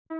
हर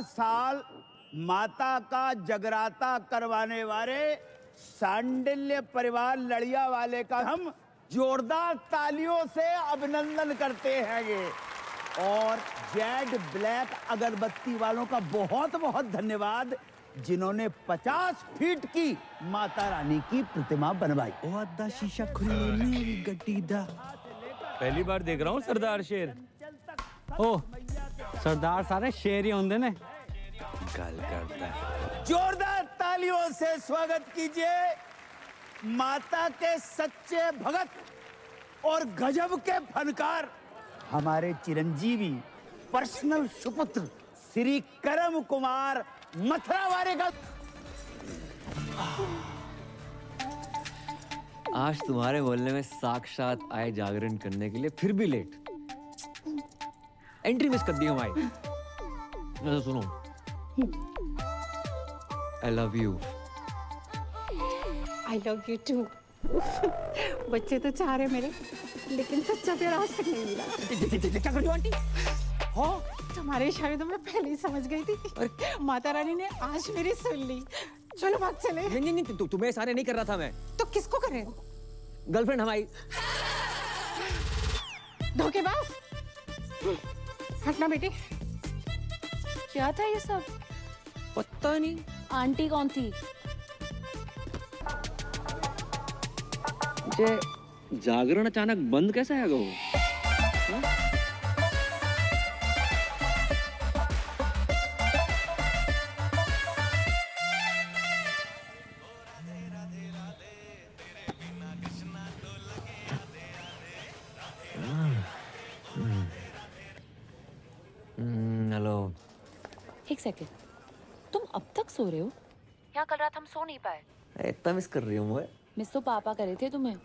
साल माता का जगराता करवाने वाले सांडिल्य परिवार लड़िया वाले का हम जोरदार तालियों से अभिनंदन करते हैं ये। और जेड ब्लैक अगरबत्ती वालों का बहुत बहुत धन्यवाद जिन्होंने 50 फीट की माता रानी की प्रतिमा बनवाई। शीशा खुली गड्डी दा। पहली बार देख रहा हूँ सरदार शेर। ओ सरदार सारे शेर ही होंगे ने। गल करता है। जोरदार तालियों से स्वागत कीजिए माता के सच्चे भगत और गजब के फनकार हमारे चिरंजीवी पर्सनल सुपुत्र श्री करम कुमार मथुरावारे का। आज तुम्हारे मोहल्ले में साक्षात आए जागरण करने के लिए फिर भी लेट। एंट्री मिस कर दी हमारी। तो सुनो, I love you. I love you too. बच्चे तो चाह रहे मेरे, लेकिन सच्चा प्यार आज तक नहीं मिला। क्या कर रही हो आंटी? हो तुम्हारे इशारे तो मैं पहले ही समझ गई थी। माता रानी ने आज मेरी सुन ली। चलो भाग चले। नहीं, तुम्हें इशारे नहीं कर रहा था मैं। तो किसको करे? गर्लफ्रेंड हमारी। धोखेबाज। हटना बेटी। क्या था ये सब? पता नहीं। आंटी कौन थी? जागरण अचानक बंद कैसे है वो? हेलो। एक सेकेंड, तुम अब तक सो रहे हो? यहाँ कल रात हम सो नहीं पाए। इतना मिस कर रही हूँ मैं। मिस तो पापा करे थे तुम्हें।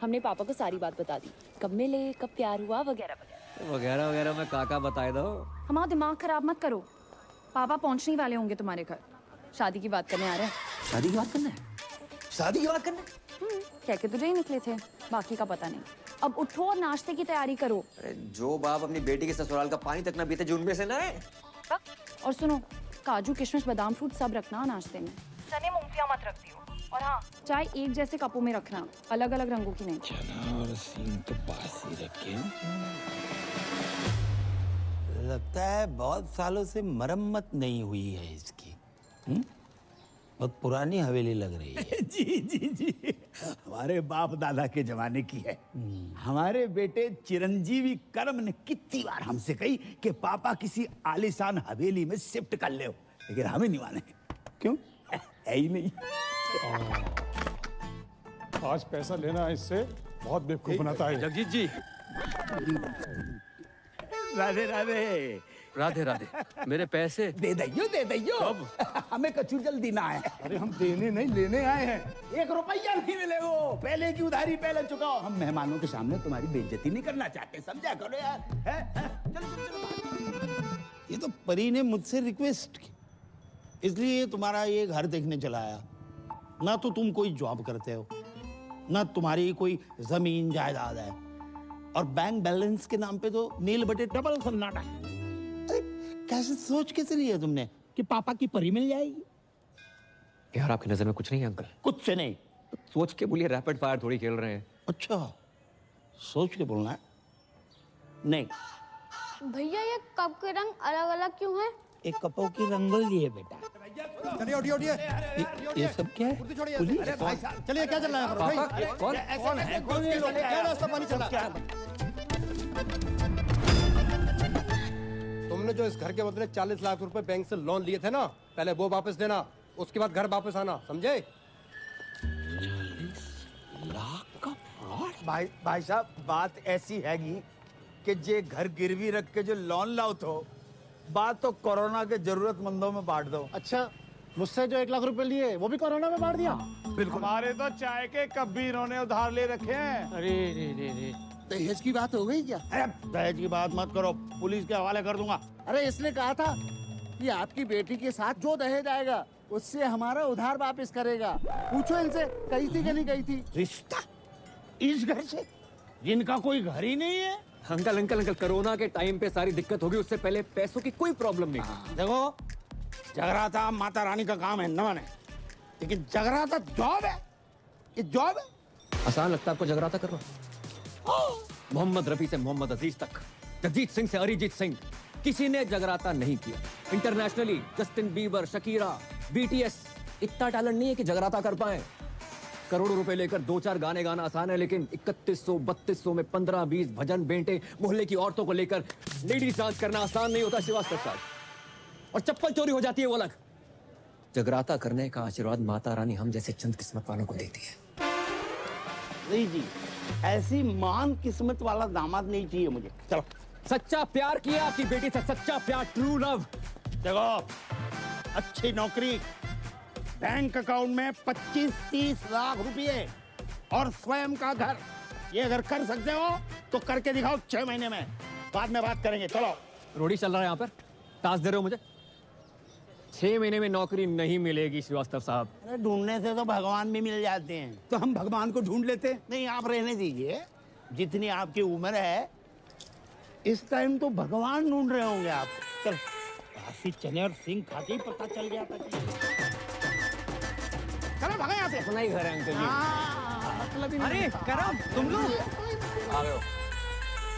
हमने पापा को सारी बात बता दी, कब मिले, कब प्यार हुआ, वगैरह वगैरह। वगैरह वगैरह मैं काका बताए दो। हमारा दिमाग खराब मत करो। पापा पहुंचने वाले होंगे तुम्हारे घर। शादी की बात करने आ रहे हैं। शादी की बात करना है? शादी की बात करना है? कह के तुझे ही निकले थे, बाकी का पता नहीं। अब उठो और नाश्ते की तैयारी करो। अरे जो बाप अपनी बेटी के ससुराल का पानी तक न पीते जो उनमें से ना है। और सुनो, काजू किशमिश बादाम फ्रूट सब रखना नाश्ते में। चने मूंगफलियां मत रख दियो। और हाँ, चाय एक जैसे कपों में रखना, अलग अलग रंगों की नहीं। चना और सींग तो पास ही रखे। लगता है बहुत सालों से मरम्मत नहीं हुई है इसकी। बहुत पुरानी हवेली लग रही है। जी हमारे बाप दादा के जमाने की है। हमारे बेटे चिरंजीवी करम ने कितनी बार हमसे कही कि पापा किसी आलीशान हवेली में शिफ्ट कर ले, लेकिन हमें नहीं माने। क्यों? है ही नहीं। आज पैसा लेना इससे बहुत बेवकूफ बनाता है। जगजीत जी। राधे राधे। राधे राधे। मेरे पैसे दे दैयो। हमें कछु जल्दी ना है। अरे हम देने नहीं लेने आए हैं। 1 रुपया नहीं मिलेगा। पहले की उधारी पहले चुकाओ। हम मेहमानों के सामने तुम्हारी बेइज्जती नहीं करना चाहते, समझा करो यार। चलो। ये तो परी ने मुझसे रिक्वेस्ट की, इसलिए तुम्हारा ये घर देखने चला आया। ना तो तुम कोई जॉब करते हो, ना तुम्हारी कोई जमीन जायदाद है, और बैंक बैलेंस के नाम पे तो नील बटे डबल सन्नाटा। अरे कैसे सोच के चली है तुमने कि पापा की परी मिल जाएगी? यार आपकी नजर में कुछ नहीं है अंकल? कुछ से नहीं। सोच के बोलिए, रैपिड फायर थोड़ी खेल रहे हैं। अच्छा, सोच के बोलना है। नहीं भैया, ये कप के रंग अलग अलग क्यों हैं? एक कपों की रंगोली है बेटा। ये सब क्या है? पुलिस? चलिए, क्या चल रहा है? पापा कौन है? क्या रास्ता पानी चल रहा है? तुमने जो इस घर के बदले 40 लाख रुपए बैंक से लोन लिए थे ना, पहले वो वापस देना, उसके बाद घर वापस आना, समझे? लाख का फ्रॉड। भाई साहब बात ऐसी हैगी कि जे घर गिरवी रख के जो लोन लाओ तो बात तो कोरोना के जरूरतमंदों में बांट दो। अच्छा, मुझसे जो 1 लाख रुपए लिए वो भी कोरोना में बांट दिया? बिल्कुल। हमारे तो चाय के कप भी इन्होंने उधार ले रखे हैं। अरे रे रे रे। दहेज की बात हो गई क्या? अरे दहेज की बात मत करो, पुलिस के हवाले कर दूंगा। अरे इसने कहा था कि आपकी बेटी के साथ जो दहेज आएगा उससे हमारा उधार वापस करेगा। पूछो इनसे कही थी कि नहीं कही थी? रिश्ता इस घर से, जिनका कोई घर ही नहीं है। अंकल अंकल अंकल, कोरोना के टाइम पे सारी दिक्कत होगी, उससे पहले पैसों की कोई प्रॉब्लम नहीं थी। देखो, जगराता माता रानी का काम है न माने, लेकिन जगराता जॉब है, ये जॉब है। आसान लगता है आपको जगराता करना? मोहम्मद रफी से मोहम्मद अजीज तक, जगजीत सिंह से अरिजीत सिंह, किसी ने जगराता नहीं किया। Internationally Justin Bieber, Shakira, BTS, इतना टैलेंट नहीं है कि जगराता कर पाए। करोड़ों रुपए लेकर 2-4 गाने गाना आसान है, लेकिन 3100-3200 में 15-20 भजन बेंटे मोहल्ले की औरतों को लेकर लेडीज डांस करना आसान नहीं होता श्रीवास्तव साहब। और चप्पल चोरी हो जाती है वो अलग। जगराता करने का आशीर्वाद माता रानी हम जैसे चंद किस्मत वालों को देती है। नहीं जी, ऐसी महान किस्मत वाला दामाद नहीं चाहिए मुझे। चलो। सच्चा प्यार किया आपकी बेटी से, सच्चा प्यार, ट्रू लव। देखो, अच्छी नौकरी, बैंक अकाउंट में 25-30 लाख रुपए और स्वयं का घर, ये अगर कर सकते हो तो करके दिखाओ 6 महीने में, बाद में बात करेंगे। चलो। रोडी चल रहा है यहाँ पर, टास्क दे रहे हो मुझे? 6 महीने में नौकरी नहीं मिलेगी श्रीवास्तव साहब। अरे ढूंढने से तो भगवान भी मिल जाते हैं। तो हम भगवान को ढूंढ लेते। नहीं, आप रहने दीजिए, जितनी आपकी उम्र है इस टाइम तो भगवान ढूंढ रहे होंगे आप। चल, काशी चने और सिंह खा के ही पता चल गया था कि चलो भागा यहाँ से। अपना ही घर है अंकल जी। मतलब ही अरे करम, तुम लोग आ गए हो।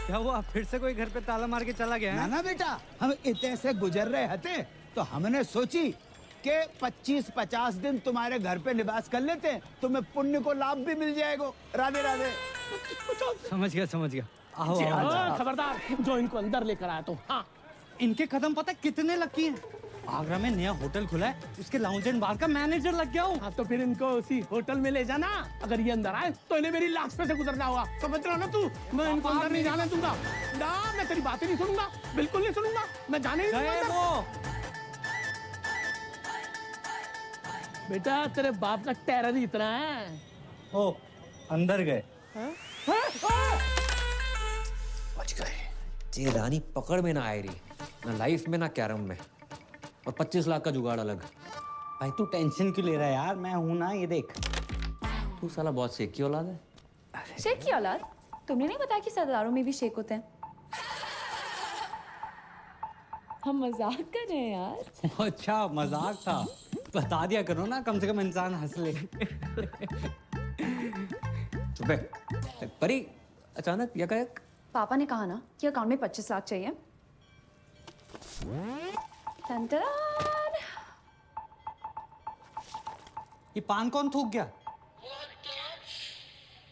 क्या हुआ? फिर से कोई घर पे ताला मार के चला गया ना है? ना बेटा, हम इतने से गुजर रहे थे तो हमने सोची कि 25-50 दिन तुम्हारे घर पे निवास कर लेते हैं, तुम्हें पुण्य को लाभ भी मिल जाएगा। राधे राधे। समझ गया। आओ आओ। खबरदार, जो इनको अंदर लेकर आया तो। हाँ, इनके कदम पता कितने लकी हैं? आगरा में नया होटल खुला है, उसके लाउंज एंड बार का मैनेजर लग गया हूँ। हाँ तो फिर इनको उसी होटल में ले जाना। अगर ये अंदर आए तो इन्हें मेरी लाश पे से गुजरना होगा, समझ रहा ना तू? मैं इनको अंदर नहीं जाने दूंगा ना, मैं तेरी बातें नहीं सुनूंगा, बिल्कुल नहीं सुनूंगा, मैं जाने नहीं गए दूंगा। वो। बेटा तेरे बाप का टेरर ही इतना है। ओ, अंदर गए। बच गए। ये रानी पकड़ में ना आए रही, ना लाइफ में ना कैरम में, और 25 लाख का जुगाड़ अलग। भाई तू टेंशन क्यों ले रहा है यार? मैं हूं ना, ये देख। तू साला बहुत शेख की औलाद है। शेख की औलाद? तुमने नहीं बताया कि सरदारों में भी शेख होते हैं? हम मजाक कर रहे हैं यार। अच्छा, मजाक था। बता दिया करो ना, कम से कम इंसान हंस ले। चुप है। परी, अचानक यकायक पापा ने कहा ना कि अकाउंट में 25 लाख चाहिए। टन-टन। ये पान कौन थूक गया?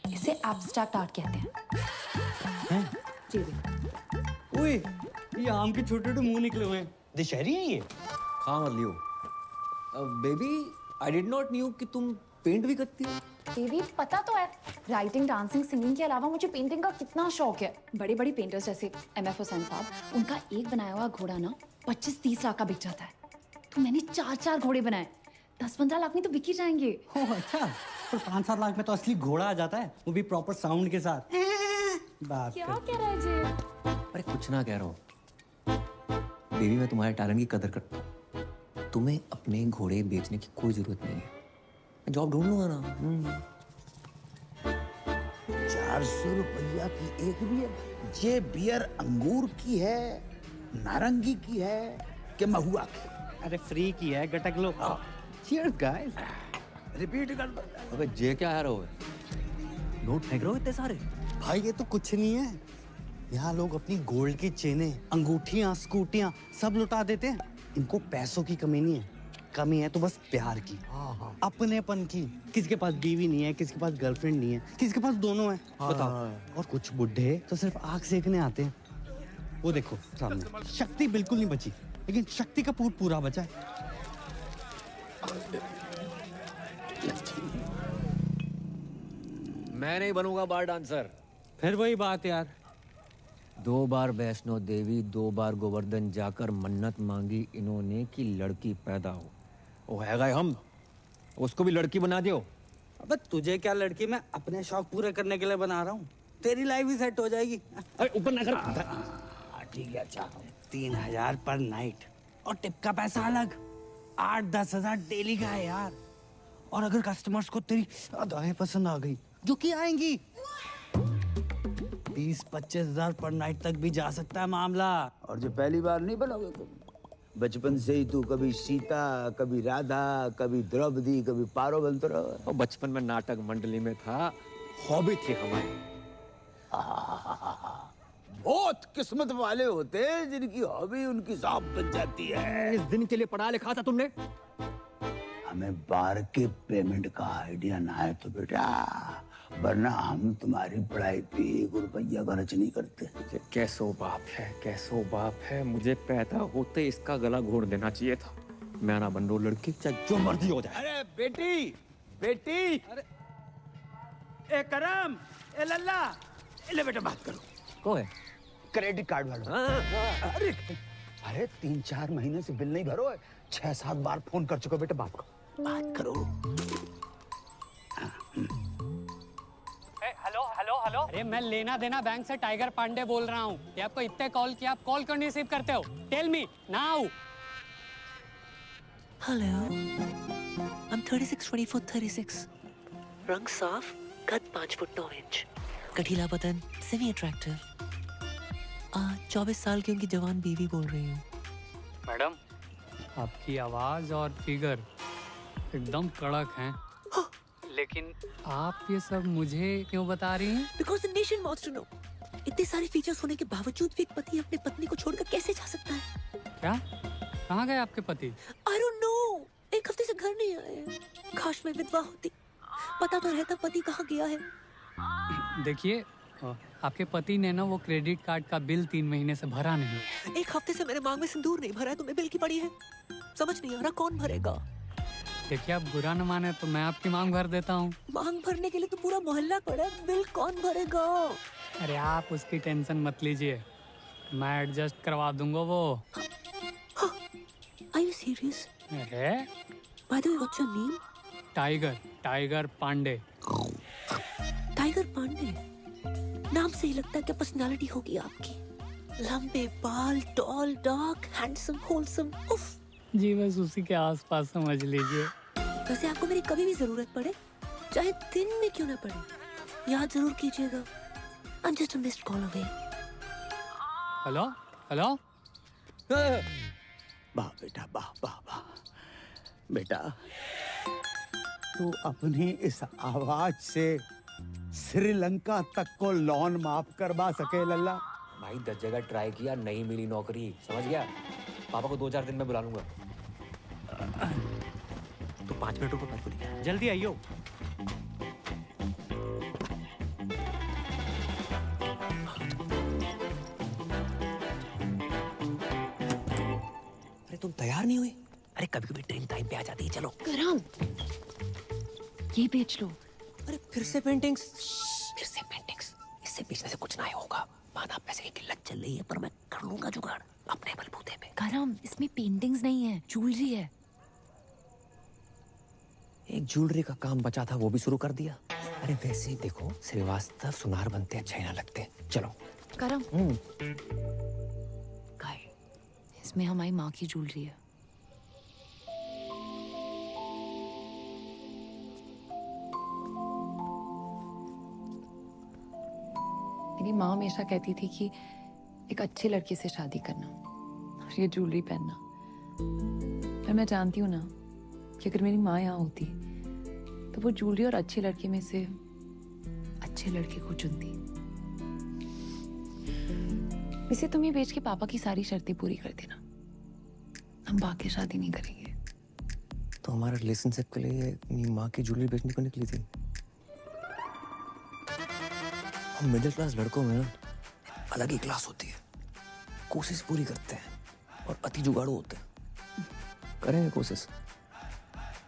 इसे एब्स्ट्रैक्ट आर्ट कहते हैं। जी देखो। ओए, ये आम के छोटे छोटे मुंह निकले हुए हैं। दशहरी है ये? खा मत लियो। Baby, I did not knew कि तुम पेंट भी करती हो। बेबी पता तो है, राइटिंग, डांसिंग, सिंगिंग के अलावा मुझे पेंटिंग का कितना शौक है। बड़ी बड़ी पेंटर्स जैसे MF हुसैन साहब, उनका एक बनाया हुआ घोड़ा ना 25-30 लाख का बिक जाता है। तो मैंने 4-4 घोड़े बनाए, 10-15 लाख में तो बिक ही जाएंगे। ओह अच्छा, पर 5-7 लाख में तो असली घोड़ा आ जाता है, वो भी प्रॉपर साउंड के साथ। बात क्या कर। कह रहा है जी? अरे कुछ ना कह रहा हूँ बेबी, मैं तुम्हारे टैलेंट की कदर करता हूँ। तुम्हें अपने घोड़े बेचने की कोई जरूरत नहीं है, मैं जॉब ढूंढ लूंगा ना। 400 रुपया की एक बियर? ये बियर अंगूर की है, नारंगी की है कि महुआ की? अरे फ्री की है, गटक लो। Cheers guys. रिपीट कर दो। अबे जे क्या है रो? नोट फेंक रहे हो इतने सारे? भाई ये तो कुछ नहीं है, यहाँ लोग अपनी गोल्ड की चेनें, अंगूठियाँ, स्कूटियाँ सब लुटा देते हैं। इनको पैसों की कमी नहीं है, कमी है तो बस प्यार की, अपनेपन की। किसी के पास बीवी नहीं है, किसी के पास गर्लफ्रेंड नहीं है, किसी के पास दोनों है। बताओ। और कुछ बुढ़े तो सिर्फ आग सेकने आते हैं। वो देखो सामने, शक्ति बिल्कुल नहीं बची, लेकिन शक्ति का पूरा बचा है। मैं नहीं बनूंगा बार डांसर। फिर वही बात यार। 2 बार वैष्णो देवी, 2 बार गोवर्धन जाकर मन्नत मांगी इन्होंने कि लड़की पैदा हो। वो हैगा हम, उसको भी लड़की बना दियो। अबे तुझे क्या, लड़की मैं अपने शौक पूरे करने के लिए बना रहा हूँ। तेरी लाइफ भी सेट हो जाएगी। अरे ऊपर ना कर। ठीक है, अच्छा 3000 पर नाइट और टिप का पैसा अलग। 8-10 हजार डेली का है यार। और अगर कस्टमर्स को तेरी अदाएं पसंद आ गई, जो कि आएंगी, 20-25 हजार पर नाइट तक भी जा सकता है मामला। और जो पहली बार नहीं बनोगे तुम, बचपन से ही तू कभी सीता, कभी राधा, कभी द्रौपदी, कभी पारो बनते रहो। और बचपन में नाटक मंडली में था, हॉबी थी हमारी। बहुत किस्मत वाले होते हैं जिनकी हॉबी उनकी जॉब बन जाती है। इस दिन के लिए पढ़ा लिखा था तुमने? हमें बार के पेमेंट का आइडिया ना है तो बेटा, वरना हम तुम्हारी पढ़ाई पे 1 रुपया खर्च नहीं करते। ये कैसो बाप है, कैसो बाप है। मुझे पैदा होते इसका गला घोट देना चाहिए था। मैं ना बन रो लड़की, चाहे जो मर्जी हो जाए। अरे बेटी, बेटी, अरे ए करम, ए लल्ला, ले बेटा बात करो। कौन है? क्रेडिट कार्ड वाला। अरे अरे 3-4 महीने से बिल नहीं भरो है। 6-7 बार फोन कर चुका बेटा, बात करो। हेलो हेलो हेलो, अरे मैं लेना देना बैंक से टाइगर पांडे बोल रहा हूँ। ये आपको इतने कॉल किया, आप कॉल क्यों नहीं रिसीव करते हो? Tell me now. Hello, I am 36-24-36। रंग साफ, कद 5 फुट 9 इंच, गठीला बदन, सेमी अट्रैक्टिव। 24 साल की उनकी जवान बीवी बोल रही हूँ। मैडम, आपकी आवाज और फिगर एकदम कड़क हैं। लेकिन आप ये सब मुझे क्यों बता रही हैं? Because the nation wants to know. इतने सारे फीचर्स होने के बावजूद भी एक पति अपनी पत्नी को छोड़कर कैसे जा सकता है? क्या? कहाँ गए आपके पति? I don't know. 1 हफ्ते से घर नहीं आए। काश मैं विधवा होती, पता तो रहता पति कहाँ गया है। देखिए, आपके पति ने ना वो क्रेडिट कार्ड का बिल 3 महीने से भरा नहीं। 1 हफ्ते से मेरे मांग में सिंदूर नहीं भरा है, तुम्हें बिल की पड़ी है। समझ नहीं आ रहा कौन भरेगा। देखिए, आप बुरा न माने तो मैं आपकी मांग भर देता हूँ। मांग भरने के लिए तो पूरा मोहल्ला पड़ा है, बिल कौन भरेगा? अरे आप उसकी टेंशन मत लीजिए, मैं एडजस्ट करवा दूंगा वो। Are you serious? अरे By the way, what's your name? Tiger Pandey. Tiger Pandey नाम से ही लगता है कि पर्सनालिटी होगी आपकी। लंबे बाल, टॉल, डार्क, हैंडसम, होलसम। उफ। जी बस उसी के आसपास समझ लीजिए। वैसे आपको मेरी कभी भी जरूरत पड़े, चाहे दिन में क्यों ना पड़े, याद जरूर कीजिएगा। I'm just a missed call away. Hello hello. वाह बेटा, वाह वाह वाह बेटा, तू अपनी इस आवाज से श्रीलंका तक को लोन माफ करवा सके लल्ला। भाई 10 जगह ट्राई किया, नहीं मिली नौकरी, समझ गया? पापा को 2-4 दिन में बुला लूंगा। तो 5 मिनट रुको, मत भूलिए। जल्दी आइयो। अरे तुम तैयार नहीं हुई? अरे कभी कभी ट्रेन टाइम पे आ जाती है। चलो करम, ये बेच लो। अरे फिर से पेंटिंग्स? फिर से पेंटिंग्स? इससे बेचने से कुछ ना होगा। माना पैसे की किल्लत चल रही है, पर मैं कर लूंगा जुगाड़ अपने बलबूते पे। करम, इसमें पेंटिंग्स नहीं है, ज्वेलरी है। एक ज्वेलरी का काम बचा था, वो भी शुरू कर दिया। अरे वैसे ही देखो, श्रीवास्तव सुनार बनते अच्छे ना लगते। चलो करम, गाय, इसमें हमारी माँ की ज्वेलरी है। मेरी माँ हमेशा कहती थी कि एक अच्छे लड़के से शादी करना और ये ज्वेलरी पहनना। पर मैं जानती हूँ ना कि अगर मेरी माँ यहाँ होती तो वो ज्वेलरी और अच्छे लड़के में से अच्छे लड़के को चुनती। वैसे तुम ये बेच के पापा की सारी शर्तें पूरी कर देना, हम बाकी शादी नहीं करेंगे। तो हमारा रिलेशनशिप के लिए अपनी माँ की ज्वेलरी बेचने को निकली थी। हम मिडिल क्लास लड़कों में अलग ही क्लास होती है, कोशिश पूरी करते हैं और अति जुगाड़ू होते हैं। करेंगे कोशिश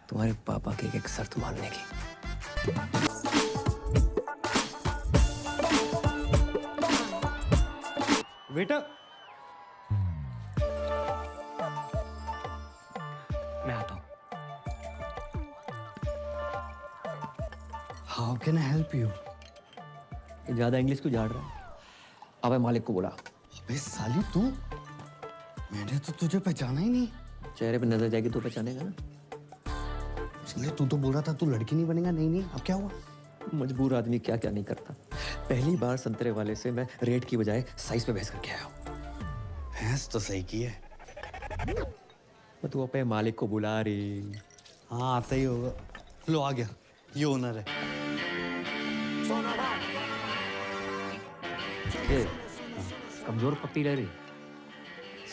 तुम्हारे पापा की एक शर्त मानने की। बेटा मैं आता हूँ। How can I help you? ये ज्यादा इंग्लिश क्यों झाड़ रहा है? अबे मालिक को बुला। अबे साली तू, मैंने तो तुझे पहचाना ही नहीं। चेहरे पे नजर जाएगी तो पहचानेगा ना। इसलिए तू तो बोल रहा था तू लड़की नहीं बनेगा। नहीं अब क्या हुआ? मजबूर आदमी क्या क्या नहीं करता। पहली बार संतरे वाले से मैं रेट की बजाय साइज पे बहस करके आया हूँ। भैंस तो सही की है। तू अपने मालिक को बुला रही। हाँ आता ही होगा। लो आ गया, ये ओनर है। ये कमजोर पप्पी ले रही।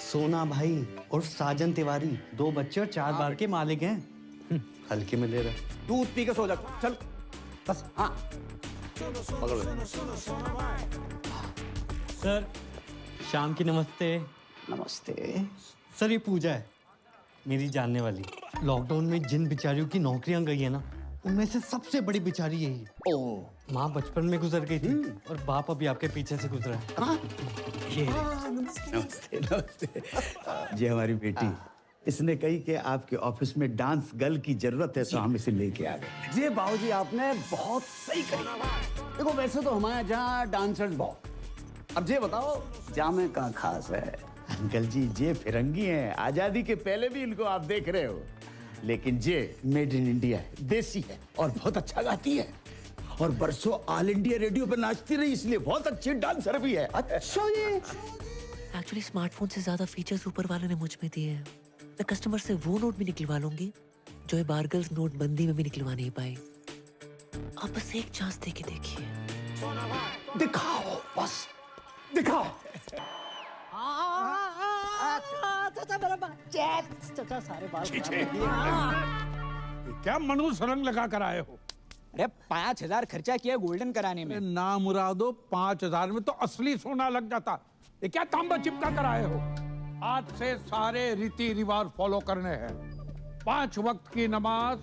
सोना भाई और साजन तिवारी 2 बच्चे और 4 बार के मालिक हैं। हल्के में ले रहा। दूध पी के सो जा, चल बस। हाँ सर शाम की नमस्ते। नमस्ते। सर ये पूजा है, मेरी जानने वाली। लॉकडाउन में जिन बिचारियों की नौकरियां गई है ना, उनमें से सबसे बड़ी बिचारी यही। ओ माँ बचपन में गुजर गई थी और बाप अभी आपके पीछे से गुजरा है। ये नमस्ते नमस्ते। ये हमारी बेटी, इसने कही कि आपके ऑफिस में डांस गर्ल की जरूरत है, तो हम इसे लेके आ गए। जी बाबूजी, आपने बहुत सही कही। देखो वैसे तो हमारे यहाँ डांसर्स बहुत, अब ये बताओ जामे का खास है। अंकल जी ये फिरंगी हैं, आजादी के पहले भी इनको आप देख रहे हो, लेकिन ये मेड इन इंडिया है, देसी है और बहुत अच्छा गाती है और बरसों ऑल इंडिया रेडियो पर नाचती रही, इसलिए बहुत अच्छी डांसर भी है। अच्छा ये एक्चुअली स्मार्टफोन से ज्यादा फीचर्स ऊपर वाले ने मुझ में दिए हैं। मैं कस्टमर से वो नोट भी निकलवा लूंगी जो ये बारगल्स नोटबंदी में भी निकलवा नहीं पाई। आप बस एक चांस दे के देखिए। दिखाओ बस दिखाओ। सारे बाल क्या मनुष्य रंग लगा कर आए हो? अरे 5,000 खर्चा किया गोल्डन कराने में। ना मुरादो 5,000 में तो असली सोना लग जाता। ये क्या तांबा चिपका कर आए हो? आज से सारे रीति रिवाज फॉलो करने हैं। 5 वक्त की नमाज,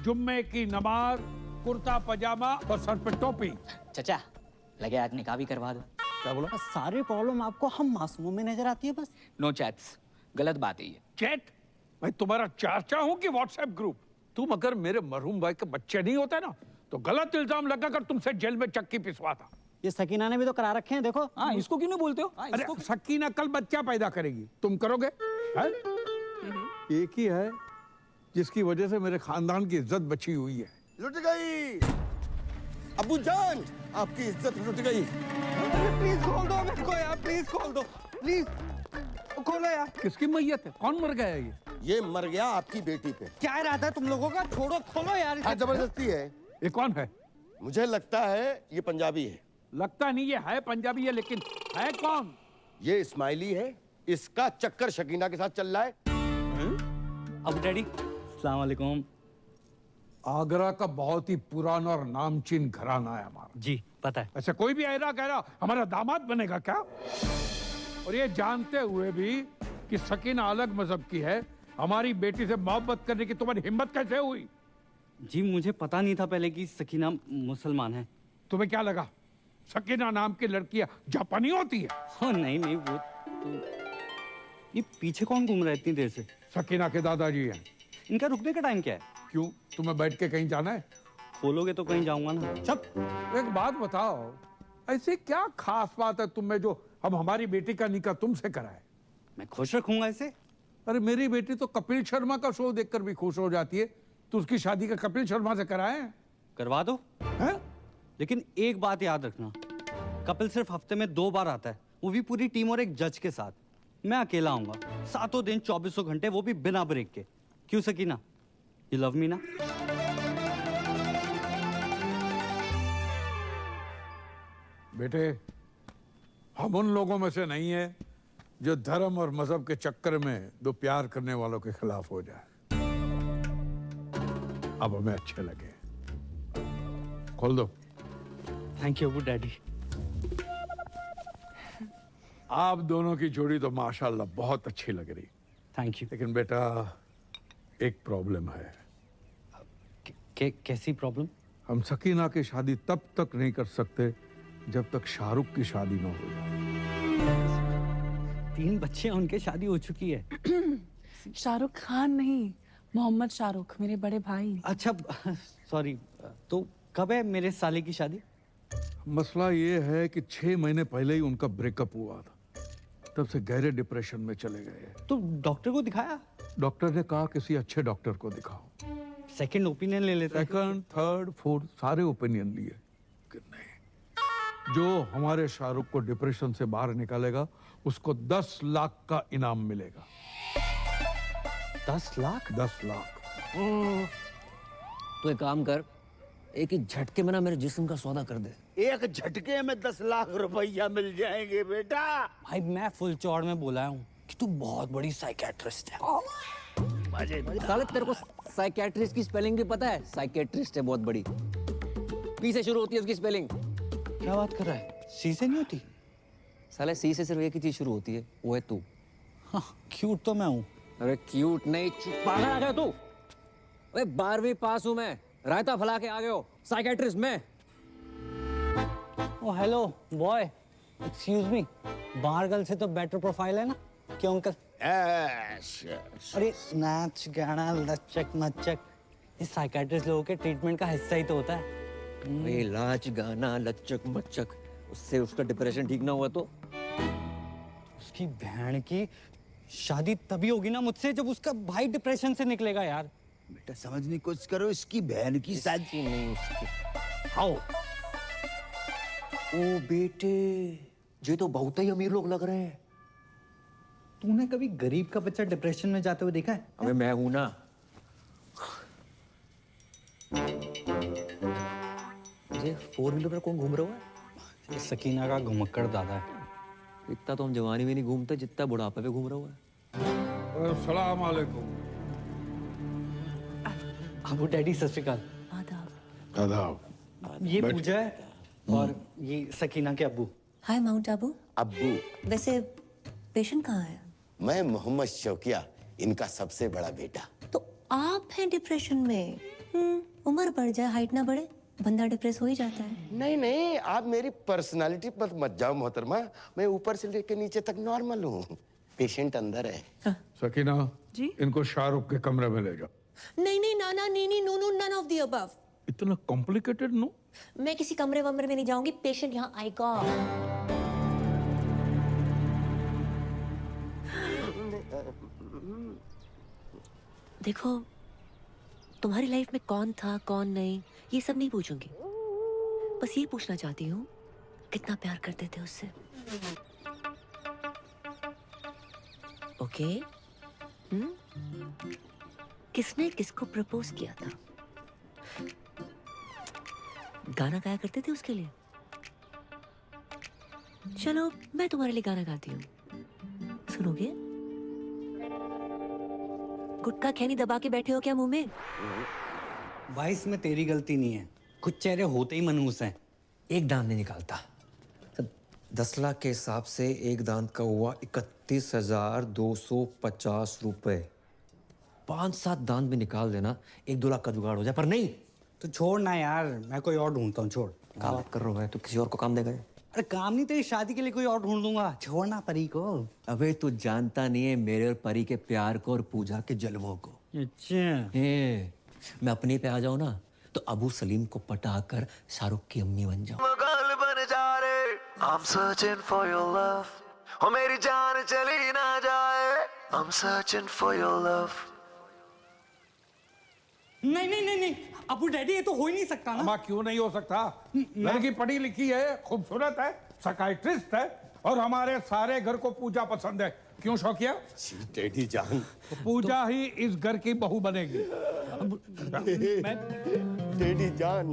जुम्मे की नमाज, कुर्ता पजामा और सर पे टोपी। चचा लगे आज निकाह भी करवा दो। क्या बोला? सारी प्रॉब्लम आपको हम मासूमों में नजर आती है बस। नो चैट्स, गलत बात है ये। चैट? मैं तुम्हारा चाचा हूँ कि व्हाट्सएप ग्रुप? तुम अगर मेरे मरहूम भाई के बच्चे नहीं होते ना, तो गलत इल्जाम लगाकर तुमसे जेल में चक्की पिसवाता। ये सकीना ने भी तो करा रखे हैं, देखो। हाँ, इसको क्यों नहीं बोलते हो? अरे सकीना कल बच्चा पैदा करेगी, तुम करोगे? है? एक ही है जिसकी वजह से मेरे खानदान की इज्जत बची हुई है। लुट गई अबू जान, आपकी इज्जत लुट गई। प्लीज खोल दो मेरे को यार, प्लीज खोल दो, प्लीज खोलो यार। किसकी मैयत है? कौन मर गया है ये मर गया आपकी बेटी पे। क्या इरादा है तुम लोगों का? छोड़ो, खोलो यार। जबरदस्ती है। ये कौन है? मुझे लगता है ये पंजाबी है। लगता नहीं ये है पंजाबी है, लेकिन है कौन? ये इस्माइली है, इसका चक्कर शकीना के साथ चल रहा है। अब डैडी अस्सलाम वालेकुम। आगरा का बहुत ही पुराना और नामचीन घराना है हमारा। जी पता है। ऐसे कोई भी ऐरा कह रहा हमारा दामाद बनेगा क्या? और ये जानते हुए भी कि सकीना अलग मजहब की है, हमारी बेटी से मोहब्बत करने की तुम्हारी हिम्मत कैसे हुई? जी मुझे पता नहीं था पहले कि सकीना मुसलमान है। तुम्हें क्या लगा सकीना नाम की लड़कियां जापानी होती है? हाँ नहीं वो तो... ये पीछे कौन घूम रहा है इतनी देर से? सकीना के दादाजी हैं। इनका रुकने का टाइम क्या है? क्यों, तुम्हें बैठ के कहीं जाना है? खोलोगे तो कहीं जाऊंगा ना। चुप। एक बात बताओ, ऐसी क्या खास बात है तुम में जो हम हमारी बेटी का निकाह तुमसे कराए? मैं खुश रखूंगा इसे। अरे मेरी बेटी तो कपिल शर्मा का शो देखकर भी खुश हो जाती है, तो उसकी शादी का कपिल शर्मा से कराए? करवा दो। हैं? लेकिन एक बात याद रखना, कपिल सिर्फ हफ्ते में 2 बार आता है, वो भी पूरी टीम और एक जज के साथ। मैं अकेला आऊंगा, 7 दिन 24 घंटे, वो भी बिना ब्रेक के। क्यों सकीना, यू लव मी ना? बेटे, हम उन लोगों में से नहीं है जो धर्म और मजहब के चक्कर में दो प्यार करने वालों के खिलाफ हो जाए। अब हमें अच्छे लगे। खोल दो। Thank you daddy. आप दोनों की जोड़ी तो माशाल्लाह बहुत अच्छी लग रही। Thank you. लेकिन बेटा एक प्रॉब्लम है। कैसी प्रॉब्लम? हम सकीना की शादी तब तक नहीं कर सकते जब तक शाहरुख की शादी न हो जाए। 3 बच्चे हैं, उनके शादी हो चुकी है। शाहरुख खान नहीं, मोहम्मद शाहरुख, मेरे बड़े भाई। अच्छा सॉरी, तो कब है मेरे साले की शादी? मसला ये है कि 6 महीने पहले ही उनका ब्रेकअप हुआ था, तब से गहरे डिप्रेशन में चले गए। तो डॉक्टर को दिखाया? डॉक्टर ने कहा किसी अच्छे डॉक्टर को दिखाओ। सेकंड ओपिनियन ले लेते। सेकंड, थर्ड, फोर्थ सारे ओपिनियन लिए कि नहीं, जो हमारे शाहरुख को डिप्रेशन से बाहर निकालेगा उसको 10 लाख का इनाम मिलेगा। 10 लाख? 10 लाख। तो एक काम कर, एक ही झटके में ना मेरे जिस्म का सौदा कर दे। एक झटके में 10 लाख रुपया मिल जाएंगे बेटा। भाई मैं फुल चौड़ में बोला हूँ कि तू बहुत बड़ी साइकियाट्रिस्ट है। साले तेरे को साइकियाट्रिस्ट की स्पेलिंग भी पता है? साइकियाट्रिस्ट है बहुत बड़ी, पी से शुरू होती है उसकी स्पेलिंग। क्या बात कर रहा है? सी से नहीं होती? साले सी से सिर्फ एक ही चीज शुरू होती है, वो है तू। हाँ, क्यूट तो मैं हूँ। अरे क्यूट नहीं, पागल आ गया तू। अरे 12वीं पास हूँ मैं, रायता फैला के आ गए हो। साइकियाट्रिस्ट मैं। ओ हेलो बॉय, एक्सक्यूज मी, बाहर गर्ल से तो बेटर प्रोफाइल है ना? क्यों अंकल? अरे नाच गाना लचक मचक, ये साइकियाट्रिस्ट लोगों के ट्रीटमेंट का हिस्सा ही तो होता है। ये लाच गाना लचक मचक, उससे उसका डिप्रेशन ठीक ना हुआ तो? उसकी बहन की शादी तभी होगी ना मुझसे जब उसका भाई डिप्रेशन से निकलेगा यार। बेटा समझने की कोशिश करो, इसकी बहन की शादी नहीं उसकी। आओ। ओ बेटे, ये तो बहुत ही अमीर लोग लग रहे हैं। तूने कभी गरीब का बच्चा डिप्रेशन में जाते हुए देखा है? अबे मैं हूं ना। ये 4 व्हीलर पर कौन घूम रहा है? ये सकीना का घुमक्कड़ दादा है। इतना तो हम जवानी में नहीं घूमते जितना बुढ़ापे में घूम रहा है। अस्सलाम वालेकुम। अबू डैडी सत श्री अकाल। आदाब। ये पूजा है और ये सकीना के अब्बू। हाय माउंट आबू। अब्बू। वैसे पेशेंट कहाँ है? मैं मोहम्मद शौकिया, इनका सबसे बड़ा बेटा। तो आप हैं डिप्रेशन में? उम्र बढ़ जाए हाइट ना बढ़े, बंदा डिप्रेस हो ही जाता है। नहीं नहीं, आप मेरी पर्सनालिटी पर मत जाओ मोहतरमा, मैं ऊपर से लेकर नीचे तक नॉर्मल हूँ। पेशेंट अंदर है। सकीना जी? इनको शाहरुख के कमरे में ले जाओ। नहीं नहीं नाना नीनी नूनू नन ऑफ द अबव। इतना कॉम्प्लिकेटेड नो? मैं किसी कमरे वमरे में नहीं जाऊंगी, पेशेंट यहाँ आएगा। देखो, तुम्हारी लाइफ में कौन था कौन नहीं ये सब नहीं पूछूंगी, बस ये पूछना चाहती हूँ कितना प्यार करते थे उससे। ओके? किसने किसको प्रपोज किया था? गाना गाया करते थे उसके लिए? चलो मैं तुम्हारे लिए गाना गाती हूँ, सुनोगे? गुटखा खैनी दबा के बैठे हो क्या मुंह में? भाई इसमें तेरी गलती नहीं है, कुछ चेहरे होते ही मनहूस हैं। एक दांत नहीं निकालता। 10 लाख के हिसाब से एक दांत का हुआ 31,250 रुपए। 5-7 दांत भी निकाल देना 1-2 लाख का जुगाड़ हो जाए, पर नहीं। तो छोड़ ना यार, मैं कोई और ढूंढता हूँ। छोड़। क्या बात कर रहा है? तो किसी और को काम देगा? अरे काम नहीं, तेरी शादी के लिए कोई और ढूंढ दूंगा। छोड़ना परी को। अबे तू जानता नहीं है मेरे और परी के प्यार को और पूजा के जलवों को। अच्छा। मैं अपने पे आ जाऊं ना तो अबू सलीम को पटाकर शाहरुख की अम्मी बन जाऊं। मगाल बन जा रे, I'm searching for your love। हो मेरी जान चली ना जाए, I'm searching for your love। नहीं नहीं नहीं नहीं अबू डैडी, ये तो हो ही नहीं सकता ना। अम्मा क्यों नहीं हो सकता? लड़की पढ़ी लिखी है, खूबसूरत है, साइकियाट्रिस्ट है और हमारे सारे घर को पूजा पसंद है। क्यों शौकिया? डैडी जान, तो पूजा ही इस घर की बहू बनेगी। डैडी जान,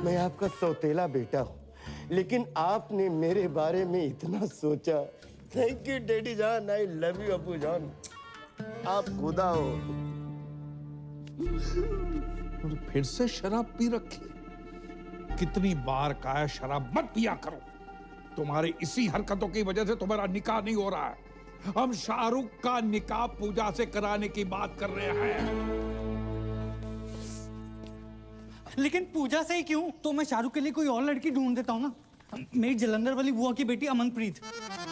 मैं आपका सौतेला बेटा हूँ, लेकिन आपने मेरे बारे में इतना सोचा। थैंक यू डैडी जान, आई लव यू अबू जान, आप खुदा हो। और फिर से शराब पी रखी। कितनी बार कहा है शराब मत पिया करो। तुम्हारी इसी हरकतों की वजह से तुम्हारा निकाह नहीं हो रहा है। हम शाहरुख का निकाह पूजा से कराने की बात कर रहे हैं। लेकिन पूजा से ही क्यों? तो मैं शाहरुख के लिए कोई और लड़की ढूंढ देता हूँ ना। मेरी जलंधर वाली बुआ की बेटी अमनप्रीत।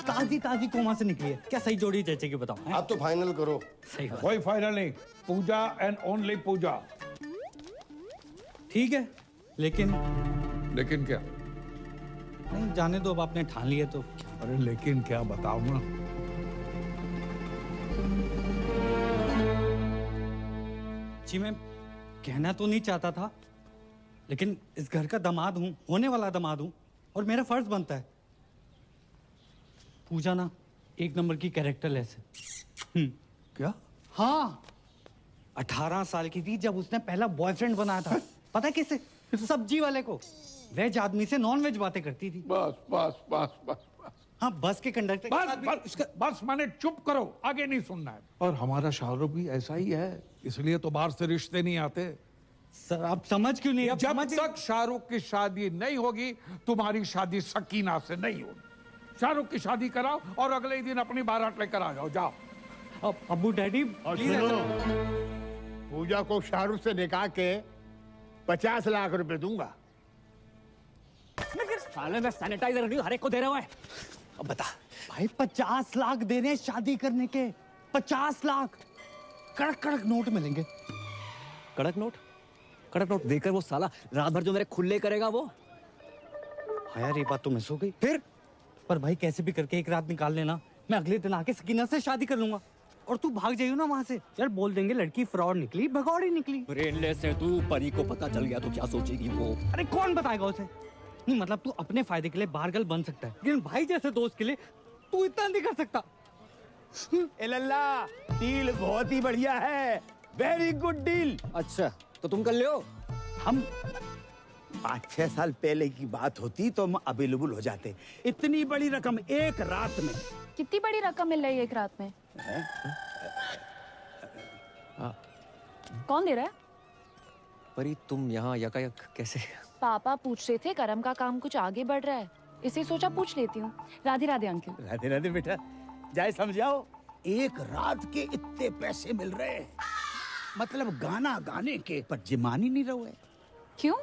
ताजी ताजी कोमा से निकली है, क्या सही जोड़ी जचेगी बताओ? आप तो फाइनल करो। सही बात। कोई फाइनल नहीं, पूजा एंड ओनली पूजा। ठीक है, लेकिन क्या? नहीं जाने दो, अब आपने ठान लिया तो। अरे लेकिन क्या बताओ ना। जी मैं कहना तो नहीं चाहता था, लेकिन इस घर का दामाद हूं, होने वाला दामाद हूं, और मेरा फर्ज बनता है। पूजा ना एक नंबर की कैरेक्टरलेस है। क्या? हाँ, 18 साल की थी जब उसने पहला बॉयफ्रेंड बनाया था। पता है किसे? सब्जी वाले को। वेज आदमी से नॉन वेज बातें करती थी। बस बस बस बस बस। हाँ, बस के कंडक्टर बस मैंने चुप करो, आगे नहीं सुनना है। और हमारा शाहरुख भी ऐसा ही है, इसलिए तो बाहर से रिश्ते नहीं आते। सर आप समझ क्यों नहीं? जब तक शाहरुख की शादी नहीं होगी, तुम्हारी शादी सकीना से नहीं होगी। शाहरुख की शादी कराओ और अगले ही दिन अपनी बारात लेकर आ जाओ, जाओ। अब्बू डैडी और सुनो, पूजा को शाहरुख से निकाह के 50 लाख रुपए दूंगा। साले में सैनिटाइजर नहीं हर एक को दे रहा है। अब बता भाई, 50 लाख देने हैं शादी करने के। 50 लाख कड़क कड़क नोट मिलेंगे। कड़क नोट? कड़क नोट देकर वो साला रात भर जो मेरे खुले करेगा वो। हाँ यार, ये बात तो मिस हो गई। फिर पर भाई कैसे भी करके एक रात निकाल लेना, मैं अगले दिन आके सकीना से शादी कर लूंगा। और तू भाग जाइयो ना वहां से। यार बोल देंगे लड़की फ्रॉड निकली, भगौड़ी निकली। ब्रेनलेस है तू, परी को पता चल गया तो क्या सोचेगी वो? अरे कौन बताएगा उसे? नहीं मतलब तू अपने फायदे के लिए बारगल बन सकता है, लेकिन भाई जैसे दोस्त के लिए तू इतना नहीं कर सकता। ए लल्ला, डील बहुत ही बढ़िया है, वेरी गुड डील। अच्छा तो तुम कर लियो। हम 5-6 साल पहले की बात होती तो हम अवेलेबल हो जाते। इतनी बड़ी रकम एक रात में। कितनी बड़ी रकम मिल रही है एक रात में? कौन दे रहा है? परी तुम यहाँ यकायक कैसे? पापा पूछ रहे थे करम का काम कुछ आगे बढ़ रहा है, इसे सोचा पूछ लेती हूँ। राधे राधे अंकल। राधे राधे बेटा, जाए समझाओ। एक रात के इतने पैसे मिल रहे हैं, मतलब गाना गाने के, पर जिमान ही नहीं रहे। क्यों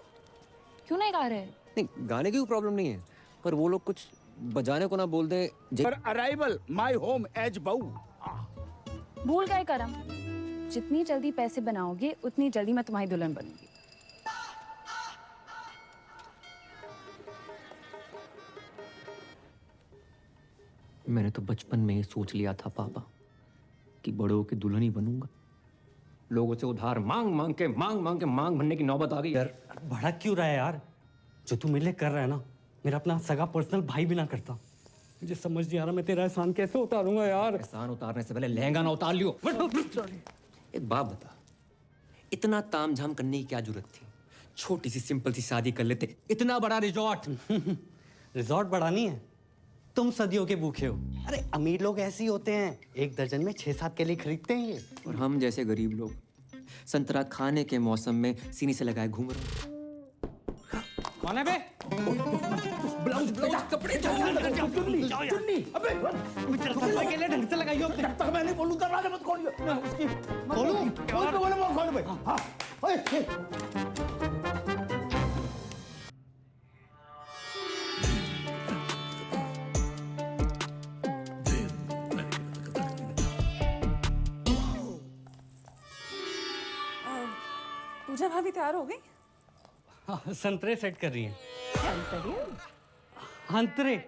क्यों नहीं गा रहे? नहीं गाने की कोई प्रॉब्लम नहीं है, पर वो लोग कुछ बजाने को ना बोल दे। पर अराइवल माय होम एज बहू। भूल गए करम, जितनी जल्दी पैसे बनाओगे उतनी जल्दी मैं तुम्हारी दुल्हन बनूंगी। मैंने तो बचपन में ही सोच लिया था पापा कि बड़ों की दुल्हन ही बनूंगा। लोगों से उधार मांग मांग के मांग भरने की नौबत आ गई। यार भड़क क्यों रहा है यार? जो तू मेरे लिए कर रहा है ना, मेरा अपना सगा पर्सनल भाई भी ना करता। मुझे समझ नहीं आ रहा मैं तेरा एहसान कैसे उतारूंगा यार। एहसान उतारने से पहले लहंगा ना उतार लियो। एक बात बता, इतना तामझाम करने की क्या जरूरत थी? छोटी सी सिंपल सी शादी कर लेते। इतना बड़ा रिजॉर्ट। रिजॉर्ट बड़ा नहीं है, तुम सदियों के भूखे हो। अरे अमीर लोग ऐसे ही होते हैं, 1 दर्जन में 6-7 केले खरीदते हैं ये। और हम जैसे गरीब लोग संतरा खाने के मौसम में सीने से लगाए घूम रहे हैं। कौन है बे? ब्लाउज कपड़े अबे केले ढंग से लगाइयो। जब तक मैं नहीं बोलूं दरवाजा मत खोलियो। उसकी खोलूं? खोल भाई। हाँ ओए, पूजा भाभी तैयार हो गई? हाँ, संतरे सेट कर रही हैं। अंतरे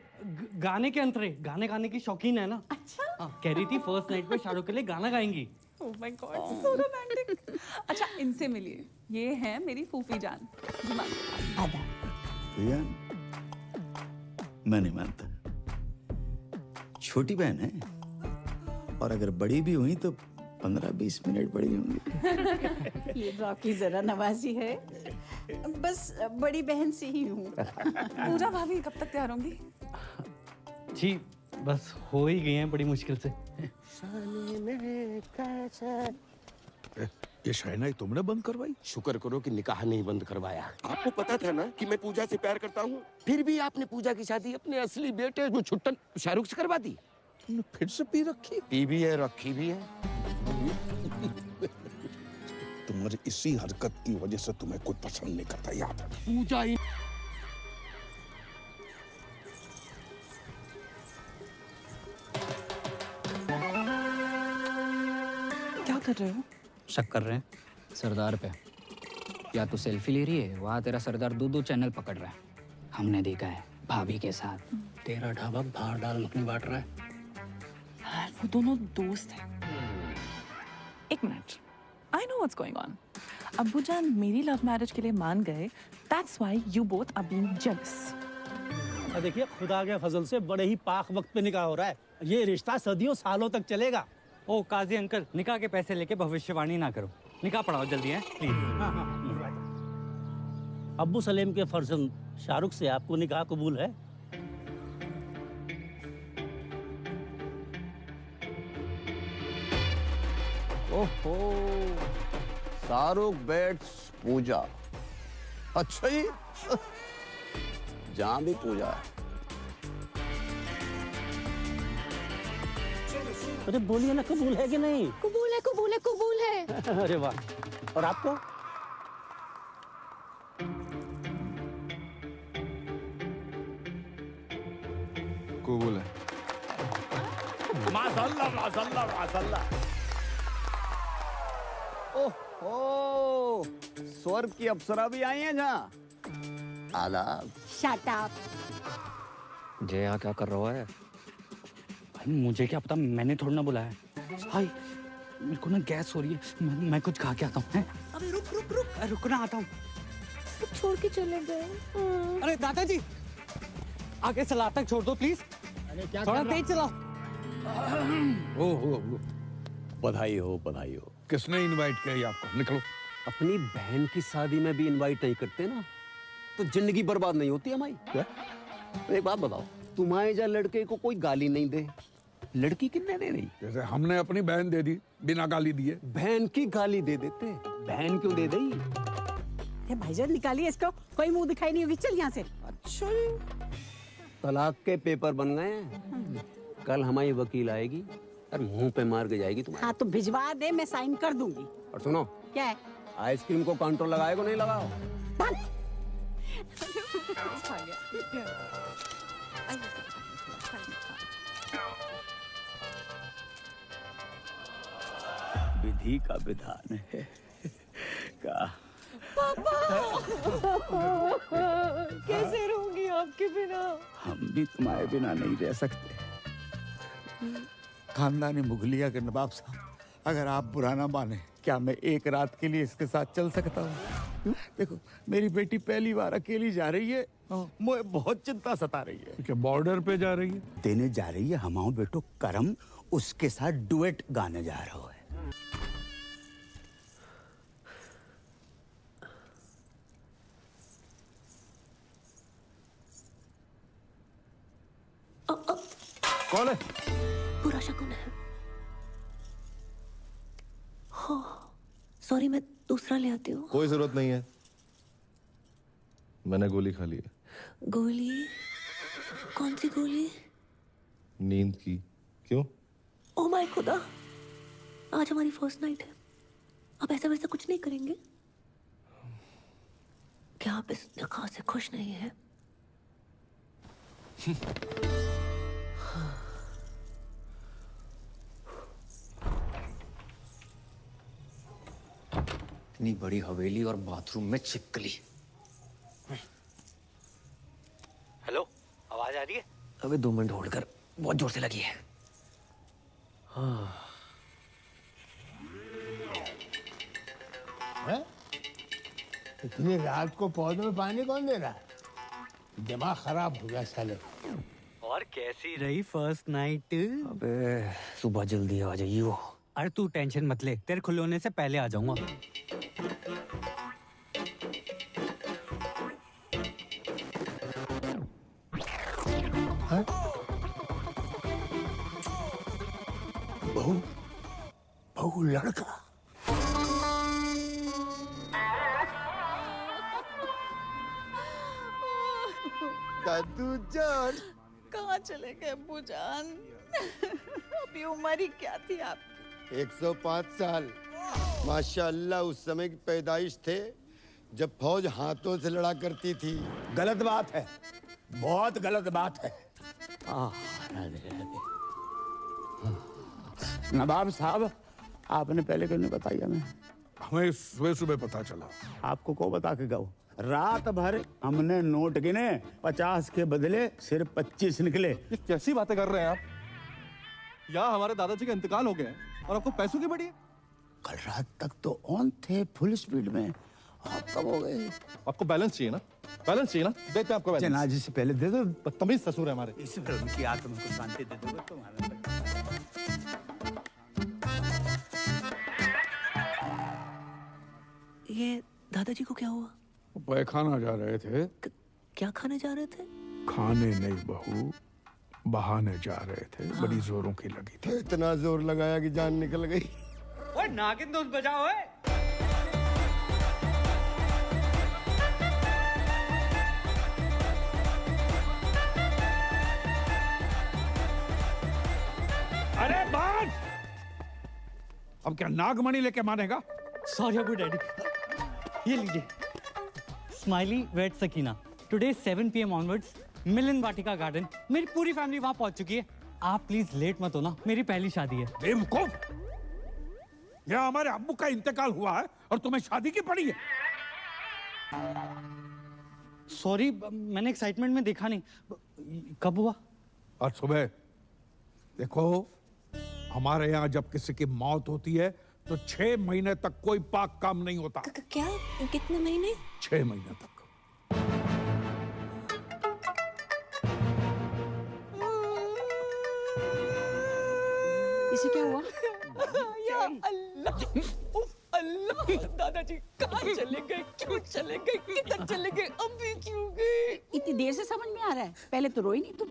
गाने के अंतरे, गाने गाने की शौकीन है ना। अच्छा। हाँ, कह रही थी फर्स्ट नाइट पे शाहरुख के लिए गाना गाएंगी। Oh my god, so romantic. अच्छा इनसे मिलिए, ये है मेरी फूफी जान। भैया मैं नहीं मानता, छोटी बहन है, और अगर बड़ी भी हुई तो 15-20 मिनट बड़ी होंगी। ये तो आपकी जरा नवाजी है, बस बड़ी बहन से ही हूँ। पूजा भाभी कब तक तैयार होंगी? जी बस हो ही गई हैं बड़ी मुश्किल से। ये शहनाई तुमने बंद करवाई? शुक्र करो कि निकाह नहीं बंद करवाया। आपको पता था ना कि मैं पूजा से प्यार करता हूँ, फिर भी आपने पूजा की शादी अपने असली बेटे जो छुट्टन शाहरुख से करवा दी। तुमने फिर से पी रखी? पी भी है, रखी भी है। तुम्हारी इसी हरकत की वजह से तुम्हें कोई पसंद नहीं करता, याद है? पूजा ही। कर रहे हो? शक कर रहे हैं सरदार पे। या तो सेल्फी ले रही है, वहाँ तेरा सरदार दो चैनल पकड़ रहा है। हमने देखा है भाभी के साथ। तेरा ढाबा बाहर डाल मखनी बांट रहा है। यार वो दोनों दोस्त हैं। एक minute, I know what's going on. अब्बू जान मेरी लव मैरिज के लिए मान गए, that's why you both are being jealous. देखिए खुदा के फजल से बड़े ही पाक वक्त पे निकाह हो रहा है। ये रिश्ता सदियों सालों तक चलेगा। ओ काजी अंकल, निकाह के पैसे लेके भविष्यवाणी ना करो। निकाह पढ़ाओ जल्दी है प्लीज। अब्बू सलेम के फर्जंद शाहरुख से आपको निकाह कबूल है? ओहो, शाहरुख बेट्स पूजा। अच्छा जी, जहां भी पूजा है। अरे बोलिए ना, कबूल है कि नहीं? कबूल है, कबूल है, कबूल है। अरे वाह। और आपको? कबूल है। माशाल्लाह माशाल्लाह माशाल्लाह। ओहो, स्वर्ग की अप्सरा भी आई हैं जहाँ। आदाब। Shut up. जय यहाँ क्या कर रहा है? भाई मुझे क्या पता, मैंने थोड़ा ना बुलाया। भाई मेरे को ना गैस हो रही है, मैं कुछ खा के आता हूँ। अबे रुक रुक रुक, रुकना आता हूँ। सब छोड़ के चले गए। अरे दादाजी, आगे सलाह तक छोड़ दो प्लीज। थोड़ा तेज चलाओ। ओ बधाई हो, बधाई हो। किसने इनवाइट किया आपको? निकलो। अपनी बहन की शादी में भी इनवाइट नहीं करते ना, तो जिंदगी बर्बाद नहीं होती हमारी। क्या? एक बात बताओ, तुम्हारे जा लड़के को कोई गाली नहीं दे, लड़की किन्ने दे रही? जैसे हमने अपनी बहन दे दी बिना गाली दिए। बहन की गाली दे देते, बहन क्यों दे दी? ये भाईजान निकालिए इसको, कोई मुंह दिखाई नहीं होगी। चल यहाँ से। अच्छा, तलाक के पेपर बन गए हैं। कल हमारी वकील आएगी और मुंह पे मार के जाएगी तुम्हारे। हाँ तो भिजवा दे, मैं साइन कर दूंगी। और सुनो, क्या है? आइसक्रीम को काउंटर लगाएगा नहीं लगाओ? विधि का विधान है का। कैसे रहूंगी आपके बिना? हम भी तुम्हारे बिना नहीं रह सकते। खानदानी मुगलिया के नवाब साहब, अगर आप बुरा ना माने, क्या मैं एक रात के लिए इसके साथ चल सकता हूँ? देखो, मेरी बेटी पहली बार अकेली जा रही है, मुझे बहुत चिंता सता रही है। क्या बॉर्डर पे जा रही है? देने जा रही है हमाओ बेटो करम, उसके साथ डुएट गाने जा रहा है। कौन है? पूरा शकुन है। हो, सॉरी, मैं दूसरा ले आती हूँ। कोई जरूरत नहीं है, मैंने गोली खा ली है। गोली? कौन सी गोली? नींद की। क्यों? ओ माय खुदा, आज हमारी फर्स्ट नाइट है। अब ऐसा वैसा कुछ नहीं करेंगे? क्या आप इस निकाह से खुश नहीं है? इतनी बड़ी हवेली और बाथरूम में छिपकली। हेलो, आवाज आ रही है? अबे 2 मिनट होल्ड कर, बहुत जोर से लगी है। हाँ। इतनी रात को पौधे में पानी कौन दे रहा है? दिमाग खराब हो गया साले। और कैसी रही फर्स्ट नाइट? अबे सुबह जल्दी आ जाइयो। अरे तू टेंशन मत ले, तेरे खुले होने से पहले आ जाऊंगा। बहू, बहू लड़का। दादू जान, कहाँ चले गए अब्बू जान? अभी उम्र ही क्या थी आपकी? 105 साल। माशाअल्लाह, उस समय की पैदाइश थे जब फौज हाथों से लड़ा करती थी। गलत बात है, बहुत गलत बात है। नवाब साहब, आपने पहले क्यों नहीं बताई हमें? हमें सुबह सुबह पता चला। आपको को बता के गओ? रात भर हमने नोट गिने, 50 के बदले सिर्फ 25 निकले। ये कैसी बातें कर रहे हैं आप? यहाँ हमारे दादाजी का इंतकाल हो गया है और आपको पैसों की पड़ी है? कल रात तक तो ऑन थे, फुल स्पीड में। आप कब हो गए? आपको बैलेंस चाहिए ना? बैलेंस चाहिए ना? देते हैं आपको बैलेंस। जनाजे से पहले दे दो। बदतमीज ससुर है हमारे। इस उनकी आत्मा को शांति दे दो तुम्हारा। ये दादाजी को क्या हुआ? पैखाना जा रहे थे। क्या खाने जा रहे थे? खाने नहीं बहू, बहाने जा रहे थे। बड़ी जोरों की लगी थी। इतना जोर लगाया कि जान निकल गई। ओए नागिन दोस्त बजाओ है। अरे बात! अब क्या नागमणि लेके मानेगा? सॉरी अबू डैडी, ये लीजिए smiley wait Sakina. Today 7 PM onwards Milan Vatika garden. मेरी पूरी फैमिली वहां पहुंच चुकी है। आप प्लीज लेट मत होना, मेरी पहली शादी है। बेवकूफ! यहाँ हमारे अब्बू का इंतकाल हुआ है और तुम्हें शादी की पड़ी है। सॉरी, मैंने एक्साइटमेंट में देखा नहीं। कब हुआ? आज सुबह। देखो, हमारे यहाँ जब किसी की मौत होती है तो 6 महीने तक कोई पाक काम नहीं होता। क्या? कितने महीने? 6 महीने तक। इसे क्या हुआ? या अल्लाह, उफ अल्लाह, दादाजी कहाँ चले गए? क्यों चले गए? किधर चले गए? अभी क्यों गए? इतनी देर से समझ में आ रहा है, पहले तो रोई नहीं तुम।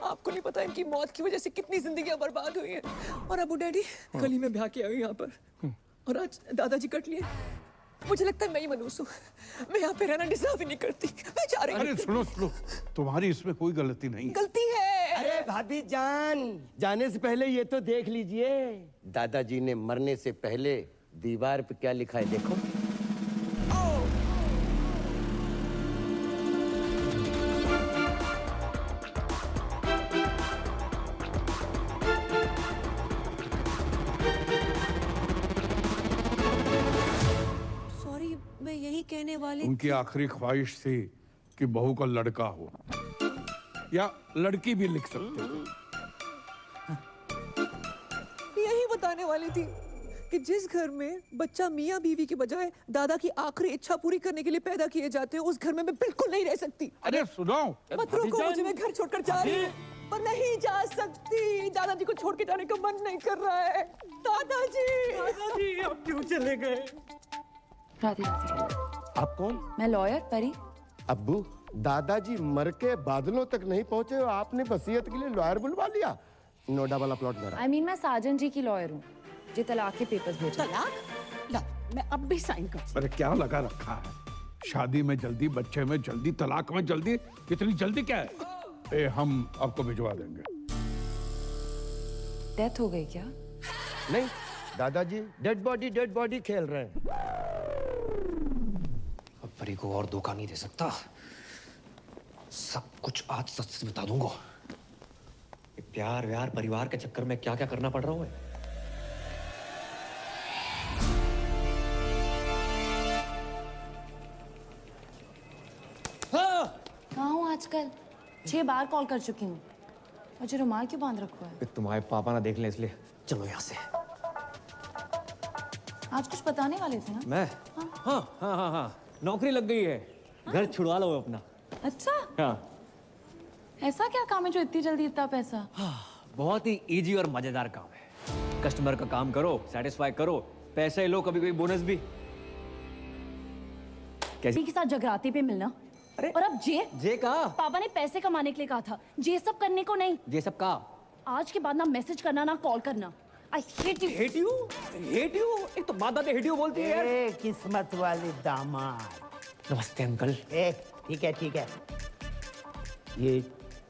आपको नहीं पता इनकी मौत की वजह से कितनी जिंदगियां बर्बाद हुई हैं। और अबू डैडी, कल ही मैं ब्याह के आई हूँ यहाँ पर और आज दादाजी कट लिए। मुझे लगता है मैं ही मनूस हूँ। मैं यहाँ पे रहना डिजर्व ही नहीं करती। मैं जा रही हूँ। अरे सुनो सुनो, तुम्हारी इसमें कोई गलती नहीं है। गलती है। अरे भाभी जान, जाने से पहले ये तो देख लीजिए। दादाजी ने मरने से पहले दीवार पे क्या लिखा है देखो। सॉरी, मैं यही कहने वाली उनकी आखिरी ख्वाहिश थी कि बहू का लड़का हो या लड़की भी लिख सकते थे। यही बताने वाली थी कि जिस घर में बच्चा मियाँ बीवी के बजाय दादा की आखिरी इच्छा पूरी करने के लिए पैदा किए जाते हैं, उस घर में मैं बिल्कुल नहीं रह सकती। अरे सुनो, मत रोको मुझे, मैं घर छोड़कर जा रही हूँ। पर नहीं जा सकती, दादाजी को छोड़ के जाने का मन नहीं कर रहा है। दादाजी, दादाजी अब क्यों चले गए? राधे राधे। आप कौन? मैं लॉयर परी। अब्बू, दादाजी मर के बादलों तक नहीं पहुंचे और आपने वसीयत के लिए लॉयर बुलवा लिया। नोएडा वाला प्लॉट मेरा। आई मीन मैं साजन जी की लॉयर हूँ, जी तलाक के पेपर्स भेजा। तलाक? ला, मैं अब भी साइन कर। अरे क्या लगा रखा है? शादी में जल्दी, बच्चे में जल्दी, तलाक में जल्दी। इतनी जल्दी क्या है? हम आपको भिजवा देंगे। डेथ हो गई क्या? नहीं, दादाजी डेड बॉडी खेल रहे हैं। अब परी को और धोखा नहीं दे सकता। सब कुछ आज सच से बता दूंगा। ये प्यार व्यार परिवार के चक्कर में क्या क्या करना पड़ रहा हूँ। कहाँ हूँ आजकल? 6 बार कॉल कर चुकी हूँ। मुझे रुमाल क्यों बांध रखा है? तुम्हारे पापा ना देख लें इसलिए। चलो यहाँ से। आज कुछ बताने वाले थे ना? मैं? हाँ, नौकरी लग गई है। घर छुड़वा लो अपना। अच्छा, हाँ। ऐसा क्या काम है जो इतनी जल्दी इतना पैसा? बहुत ही इजी और मजेदार काम है। कस्टमर का काम करो, सेटिस्फाई करो, पैसे लो, कभी कोई बोनस भी। कैसे के साथ जगराते पे मिलना? अरे और अब जे का पापा ने पैसे कमाने के लिए कहा था, जे सब करने को नहीं। ये सब का आज के बाद ना मैसेज करना ना कॉल करना। I hate you. Hate you? Hate you? एक तो माँ दादी हेट यू बोलती है यार। किस्मत वाले दामाद। नमस्ते अंकल। ठीक है। ये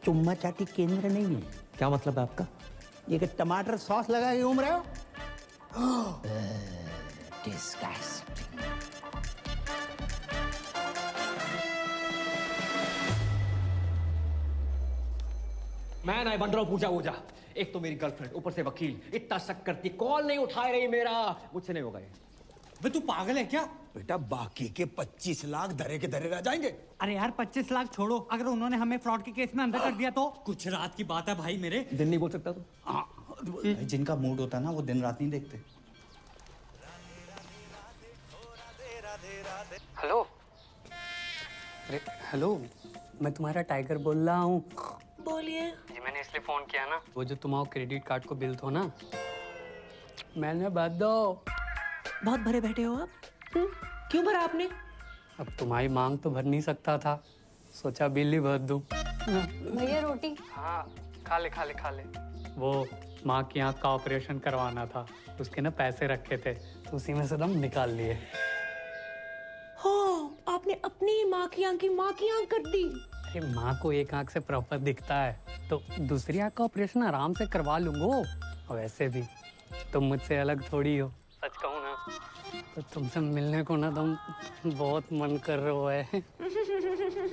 चुम्मा चाटी केंद्र नहीं है। क्या मतलब है आपका? ये कि टमाटर सॉस लगा के घूम रहे हो? डिस्गस्टिंग। मैं नहीं बन रहा हूँ पूजा। एक तो मेरी गर्लफ्रेंड, ऊपर से वकील, इतना शक करती, कॉल नहीं उठा रही मेरा, मुझसे नहीं होगा ये। बे तू पागल है क्या? बेटा बाकी के 25 लाख धरे के धरे रह जाएंगे। अरे यार 25 लाख छोड़ो, अगर उन्होंने हमें फ्रॉड के केस में अंदर कर दिया तो? कुछ रात की बात है भाई मेरे। दिन नहीं बोल सकता तू? भाई जिनका मूड होता है ना वो दिन रात नहीं देखते। हेलो। अरे हेलो, मैं तुम्हारा टाइगर बोल रहा हूँ। बोलिए। जी मैंने इसलिए फोन किया ना, वो जो तुम्हारा क्रेडिट कार्ड को बिल थो ना, मैंने भर दो। बहुत भरे बैठे हो आप। क्यों भरा आपने? अब तुम्हारी मांग तो भर नहीं सकता था, सोचा बिल ही भर दूं। भैया रोटी। हाँ खा ले खा ले खा ले। वो माँ की आँख का ऑपरेशन करवाना था, उसके ना पैसे रखे थे तो उसी में से दम निकाल लिए। हो, आपने अपनी माँ की आँख कर दी। अरे माँ को एक आँख से प्रॉपर दिखता है तो दूसरी आँख का ऑपरेशन आराम से करवा लूंगो। और वैसे भी तुम मुझसे अलग थोड़ी हो, सच कहूँ ना तो तुमसे मिलने को ना तुम बहुत मन कर रहे है।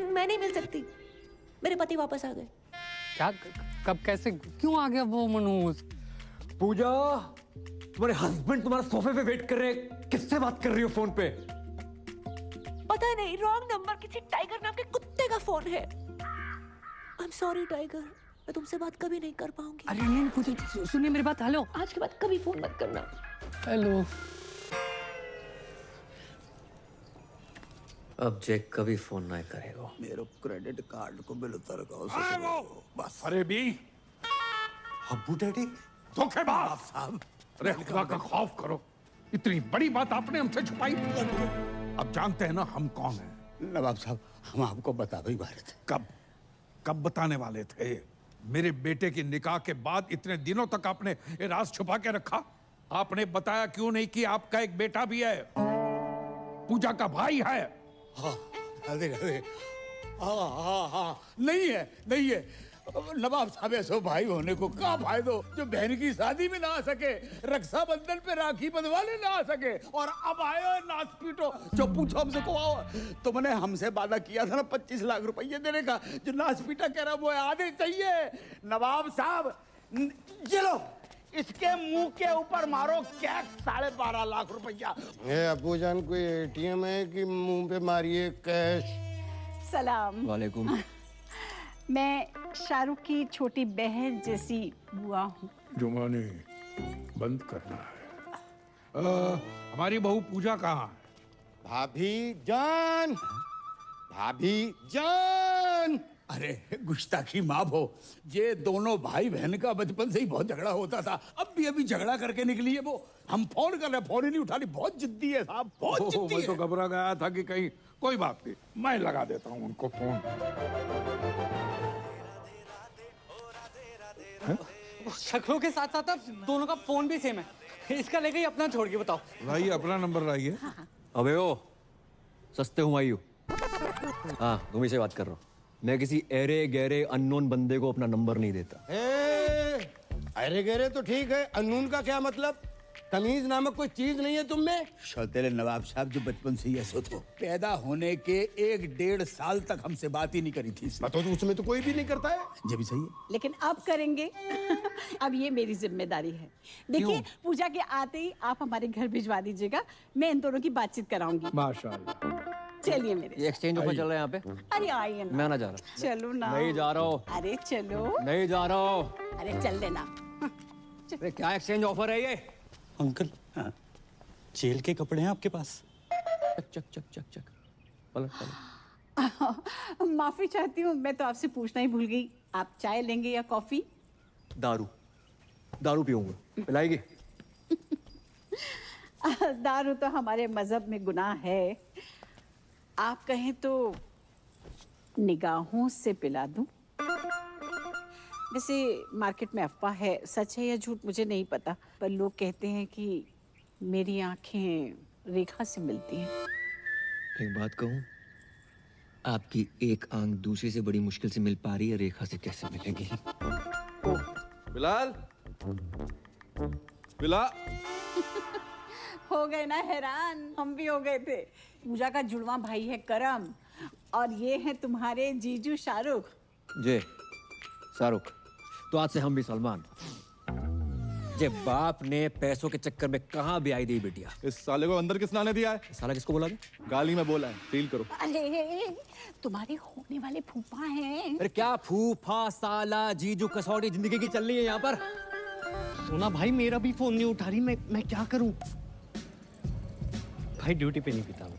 मैं नहीं मिल सकती, मेरे पति वापस आ गए। क्या? कब? कैसे? क्यों आ गया वो मनोज? पूजा, तुम्हारे हस्बैंड तुम्हारा सोफे पे वेट कर रहे हैं, किससे बात कर रही हो फोन पे? पता नहीं, रॉन्ग नंबर, किसी टाइगर नाम के कुत्ते का फोन है। आई एम सॉरी टाइगर, मैं तुमसे बात कभी नहीं कर पाऊंगी। अरे नहीं पूजा सुनिए मेरी बात। हेलो, आज के बाद कभी फोन मत करना। हेलो। अब जैक कभी फोन नहीं करेगा। मेरे क्रेडिट कार्ड को बिल उतर बस। अरे बी अब्बू डैडी धोखेबाज साहब। अरे खुदा का खौफ करो, इतनी बड़ी बात आपने हमसे छुपाई। अब जानते हैं ना हम कौन हैं। नवाब साहब हम आपको बता भी वाले थे। कब बताने वाले थे? मेरे बेटे की निकाह के बाद इतने दिनों तक आपने ये राज छुपा के रखा। आपने बताया क्यों नहीं कि आपका एक बेटा भी है, पूजा का भाई है? हाँ नहीं है नवाब साहब, ऐसो भाई होने को क्या फायदो जो बहन की शादी में ना आ सके, रक्षाबंधन पे राखी बंधवाने ना आ सके, और अब आयो नाच पीटो। जो पूछो हमसे को आओ, तुमने हमसे वादा किया था ना 25 लाख रुपये देने का, जो नाच पीटा कह रहा वो आधे चाहिए। नवाब साहब चलो इसके मुंह के ऊपर मारो कैश 12.5 लाख रुपया। अबू जान कोई एटीएम है कि मुंह पे मारिए कैश? सलाम। वालेकुम। मैं शाहरुख की छोटी बहन जैसी बुआ हूँ। जुमानी बंद करना है। हमारी बहू पूजा कहाँ है? भाभी जान। अरे गुस्ताखी माफ हो, ये दोनों भाई बहन का बचपन से ही बहुत झगड़ा होता था। अब भी अभी झगड़ा करके निकली है वो। हम फोन कर रहे, फोन ही नहीं उठा रही। बहुत जिद्दी है साहब, बहुत जिद्दी मैं है। तो घबरा गया था कि कहीं कोई बात नहीं, मैं लगा देता हूँ उनको फोन। शक्लों के साथ साथ अब दोनों का फोन भी सेम है। इसका लेके ही अपना छोड़ के बताओ। लाइए अपना नंबर लाइए। अबे ओ सस्ते हूँ आयु। हाँ तुम ही से बात कर रहा हूँ। मैं किसी एरे गहरे अननोन बंदे को अपना नंबर नहीं देता। अरे गहरे तो ठीक है, अनून का क्या मतलब? तमीज नामक कोई चीज नहीं है तुम में? सौतेले नवाब साहब जो बचपन से ही ऐसे थे, पैदा होने के 1-1.5 साल तक हमसे बात ही नहीं करी थी। तो उसमें तो कोई भी नहीं करता है। ये भी सही है, लेकिन अब करेंगे। अब ये मेरी जिम्मेदारी है। देखिए पूजा के आते ही आप हमारे घर भिजवा दीजिएगा, मैं इन दोनों की बातचीत कराऊंगी। माशाल्लाह। चलिए मेरे। ये एक्सचेंज ऑफर चल रहा है यहाँ पे। अरे आइए ना। मैं ना जा रहा। चलो ना। नहीं जा रहा हूँ। अरे चलो। नहीं जा रहा हूँ। अरे चल देना। अरे क्या एक्सचेंज ऑफर है ये? अंकल जेल के कपड़े हैं आपके पास? चक चक चक चक पलट। माफी चाहती हूँ, मैं तो आपसे पूछना ही भूल गई। आप चाय लेंगे या कॉफी? दारू पीऊंगा, पिलाएगी? दारू तो हमारे मजहब में गुनाह है। आप कहें तो निगाहों से पिला दूं। वैसे मार्केट में अफवाह है, सच है या झूठ मुझे नहीं पता, पर लोग कहते हैं कि मेरी आंखें रेखा से मिलती हैं। एक बात कहूं, आपकी एक आंख दूसरी से बड़ी मुश्किल से मिल पा रही है, रेखा से कैसे मिलेगी? बिलाल, हो गए ना हैरान? हम भी हो गए थे। पूजा का जुड़वा भाई है करम, और ये है तुम्हारे जीजू शाहरुख। जे शाहरुख, तो आज से हम भी सलमान। जे बाप ने पैसों के चक्कर में कहाँ भी आई दी बिटिया। इस साले को अंदर किसने आने दिया है? साला किसको बोला? गाली में बोला है, फील करो। अरे तुम्हारे होने वाले फूफा हैं। अरे क्या फूफा साला जीजू कसौटी जिंदगी की चल रही है यहाँ पर। सोना भाई मेरा भी फोन नहीं उठा रही, मैं क्या करूं? भाई ड्यूटी पे नहीं पीता हूं।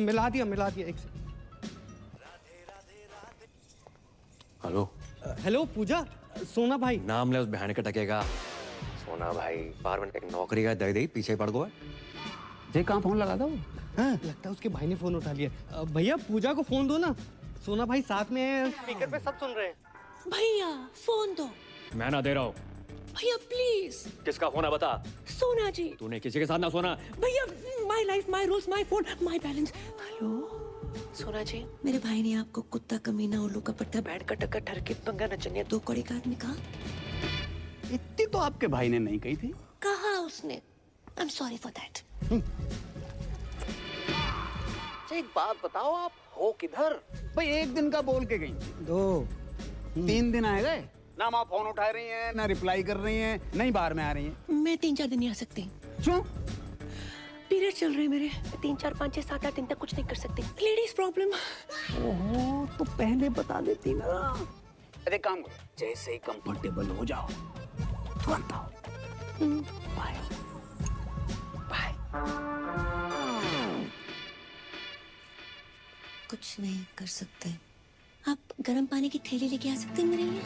मिला दिया एक से। हेलो हेलो पूजा, सोना भाई। नाम ले उस बहन के टकेगा। सोना भाई बार मिनट एक नौकरी का दे दे पीछे पड़ गो। जे कहाँ फोन लगा था वो? हाँ, लगता है उसके भाई ने फोन उठा लिया। भैया पूजा को फोन दो ना, सोना भाई साथ में है, स्पीकर पे सब सुन रहे हैं। भैया फोन दो। मैं ना दे रहा हूँ। भैया प्लीज। किसका फोन है बता? सोना जी। तूने किसी के साथ ना सोना। भैया my life my rules my phone my balance. Hello सोना जी, मेरे भाई ने आपको कुत्ता कमीना उल्लू का पट्टा बैठ का टक्कर ठर के पंगा नचनिया 2 कौड़ी का आदमी कहा? इतनी तो आपके भाई ने नहीं कही थी। कहा उसने। I am sorry for that. एक बात बताओ, आप हो किधर? भाई 1 दिन का बोल के गई, 2 3 दिन आए गए ना। आप फोन उठा रही हैं, ना रिप्लाई कर रही हैं, नहीं बाहर में आ रही हैं। मैं 3-4 दिन नहीं आ सकती। क्यों? पीरियड चल रहे हैं मेरे। 3, 4, 5, 6, 7, 8 दिन तक कुछ नहीं कर सकती। Ladies problem. ओहो, तो पहले बता देती ना। अरे काम करो, जैसे ही कंफर्टेबल हो जाओ तुरंत आओ। Bye bye. कुछ नहीं कर सकते। आप गर्म पानी की थैली लेके आ सकते हैं मेरे लिए?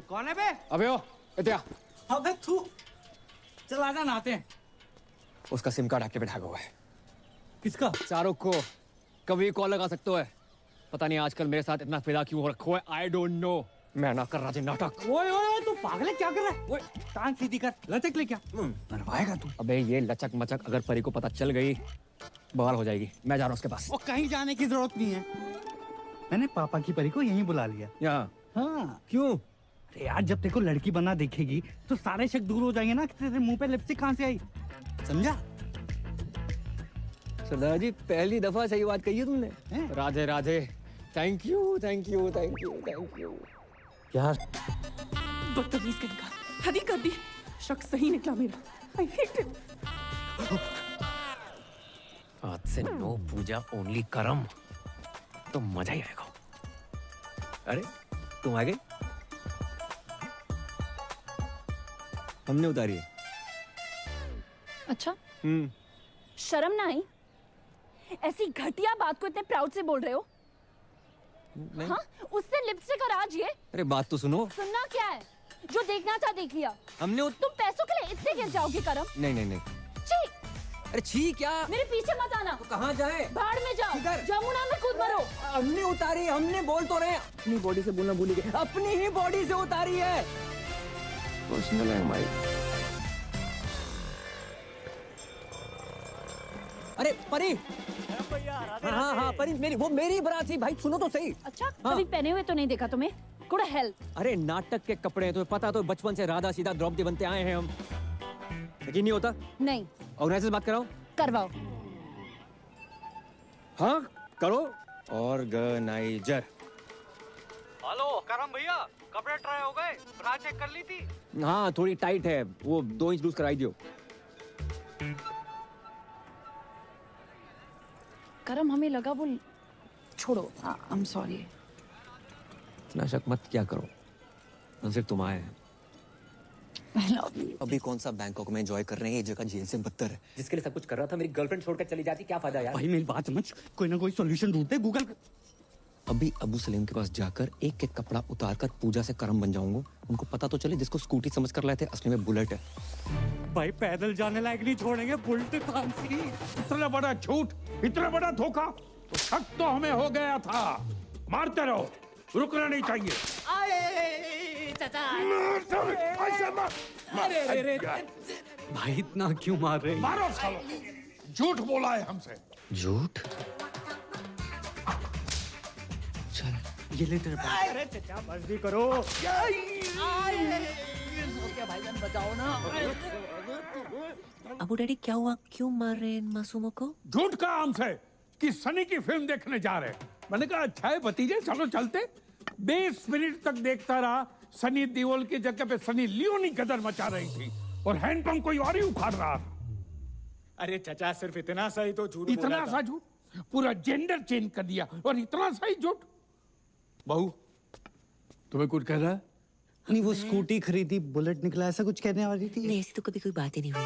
कौन है बे? अबे ओ इत्या। अबे तू चला जा, नहाते हैं। उसका सिम कार्ड एक्टिवेट हुआ है। किसका? शाहरुख को कभी कॉल लगा सकते हो है। पता नहीं आजकल मेरे साथ इतना फिदा क्यों हो रखा है। I don't know. मैं ना कर राजे नाटक। ओए ओए तू पागल है, क्या कर रहा है? ओए टांग सीधी कर, लचक ले क्या मरवाएगा तू? अबे ये लचक मचक अगर परी को पता चल गई बवाल हो जाएगी। मैं जा रहा हूँ उसके पास। और कहीं जाने की जरूरत नहीं है, मैंने पापा की परी को यहीं बुला लिया। यहाँ? हाँ। क्यों? अरे यार जब तेरे को लड़की बना देखेगी तो सारे शक दूर हो जाएंगे ना कि तेरे मुंह पे लिपस्टिक कहाँ से आई, समझा? सरदार जी पहली दफा सही बात कही है तुमने। Radhe Radhe. Thank you thank you thank you thank you. यार बदतमीज कहेगा, हद ही कर दी। शक सही निकला मेरा। I hate it. आज से नो पूजा ओनली करम, तो मजा ही आएगा। अरे तुम आ गई? हमने उतारी है। अच्छा शर्म ना आई? ऐसी घटिया बात को इतने प्राउड से बोल रहे हो? हाँ, उससे लिपस्टिक और आज ये। अरे बात तो सुनो। सुनना क्या है? जो देखना था देख लिया। हमने तुम पैसों के लिए इतने गिर जाओगे करम? नहीं नहीं नहीं। छी! अरे छी क्या? मेरे पीछे मत आना। तो कहाँ जाए? बाढ़ में जाओ। जमुना में कूद मरो। हमने उतारी, हमने बोल तो रहे हैं। अपनी बॉडी से बोलना भूल गए। अपनी ही बॉडी से उतारी है। पर्सनल है हमारी। अरे परी। हाँ हाँ परी मेरी, वो मेरी बराती। भाई सुनो तो सही। अच्छा कभी पहने हुए तो नहीं देखा तुम्हें? Good health. अरे नाटक के कपड़े हैं, तुम्हें पता तो बचपन से राधा सीधा द्रौपदी बनते आए हैं हम। यकीन नहीं होता? नहीं। ऑर्गेनाइजर बात कराओ। करवाओ। हाँ करो। ऑर्गेनाइजर। हेलो करम भैया, कपड़े ट्राई हो गए? ब्रा चेक कर ली थी? हाँ थोड़ी टाइट है, वो 2 इंच लूज कराई दियो। करम हमें लगा वो छोड़ो। I am sorry. इतना शक मत क्या करो, सिर्फ तुम आए हैं। I love you. अभी कौन सा बैंकॉक में एंजॉय कर रहे हैं, ये जगह जेल से बदतर है। जिसके लिए सब कुछ कर रहा था मेरी गर्लफ्रेंड छोड़कर चली जाती, क्या फायदा यार? भाई मेरी बात समझ, कोई ना कोई सॉल्यूशन ढूंढते गूगल। अभी अबू सलीम के पास जाकर एक एक कपड़ा उतारकर पूजा से करम बन जाऊंगा। उनको पता तो चले जिसको स्कूटी समझ कर लाए थे असली में बुलेट है। भाई पैदल जाने लायक नहीं छोड़ेंगे, बुलेट कहाँ सी? इतना बड़ा झूठ, इतना बड़ा धोखा, तो शक तो हमें हो गया था। मारते रहो, रुकना नहीं चाहिए। भाई इतना क्यों मार रहे? मारो सालो, झूठ बोला है हमसे। झूठ? ये ले तेरे पास। अरे चाचा बस भी करो। भाईजान बचाओ ना। अबू डैडी क्या हुआ, क्यों मार रहे हैं इन मासूमों को? झूठ कहा हमसे कि सनी की फिल्म देखने जा रहे हैं। मैंने कहा अच्छा है भतीजे, चलो चलते। 20 मिनट तक देखता रहा। सनी देओल की जगह पे सनी लियोनी गदर मचा रही थी और हैंडपंप कोई और ही उखाड़ रहा था। अरे चचा, सिर्फ इतना सा ही तो झूठ इतना सा झूठ? पूरा जेंडर चेंज कर दिया और इतना सा ही झूठ। बहू, तुम्हें कुछ कह रहा है? नहीं, वो स्कूटी खरीदी, बुलेट निकला, ऐसा कुछ कहने वाली थी। नहीं, ऐसी तो कभी कोई बात ही नहीं हुई।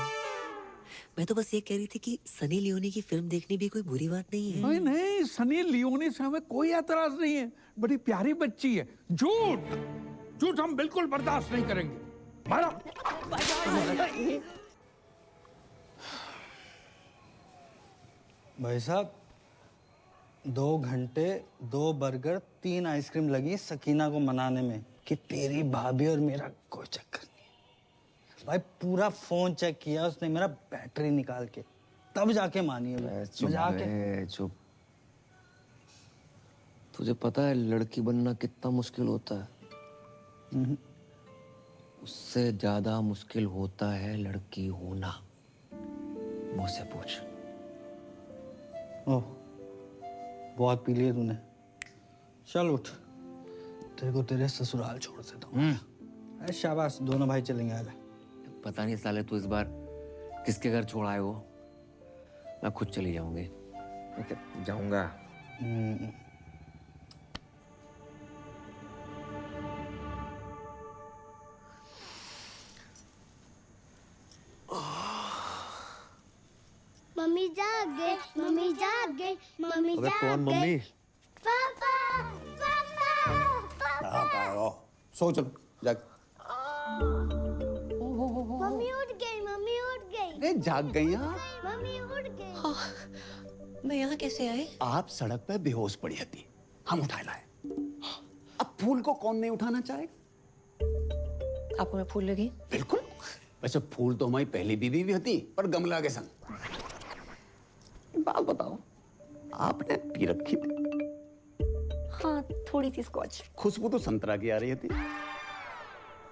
मैं तो बस ये कह रही थी कि सनी लियोनी की फिल्म देखनी भी कोई बुरी बात नहीं है। नहीं नहीं, सनी लियोनी से हमें कोई एतराज नहीं है, बड़ी प्यारी बच्ची है। झूठ झूठ हम बिल्कुल बर्दाश्त नहीं करेंगे। मारो। भाई साहब, 2 घंटे 2 बर्गर 3 आइसक्रीम लगी सकीना को मनाने में कि तेरी भाभी और मेरा कोई चक्कर नहीं है। भाई पूरा फोन चेक किया उसने मेरा, बैटरी निकाल के, तब जाके मानी है। चुप। तुझे पता है लड़की बनना कितना मुश्किल होता है? उससे ज्यादा मुश्किल होता है लड़की होना। मुझसे पूछ। ओह, बहुत पी लिया तूने। चल उठ, तेरे को तेरे ससुराल छोड़ देता हूँ। शाबाश, दोनों भाई चलेंगे। आ जा। पता नहीं साले तू इस बार किसके घर छोड़ आए हो। मैं खुद चली जाऊंगी। जाऊंगा। मम्मी जाग गई, मम्मी जाग गई, मम्मी अबे जाग कौन गई। मम्मी? पापा, पापा, पापा। सो चलो जाग। मम्मी उठ गई, मम्मी उठ गई। जाग गई यार। मम्मी उठ गई। मैं यहाँ कैसे आई? आप सड़क पे बेहोश पड़ी थी, हम उठा लाए। अब फूल को कौन नहीं उठाना चाहेगा? आपको मैं फूल लगी? बिल्कुल। वैसे फूल तो हमारी पहली बीवी भी होती, पर गमला के संग। बात बताओ, आपने पी रखी थी? हाँ, थोड़ी सी स्कॉच। खुशबू तो संतरा की आ रही थी।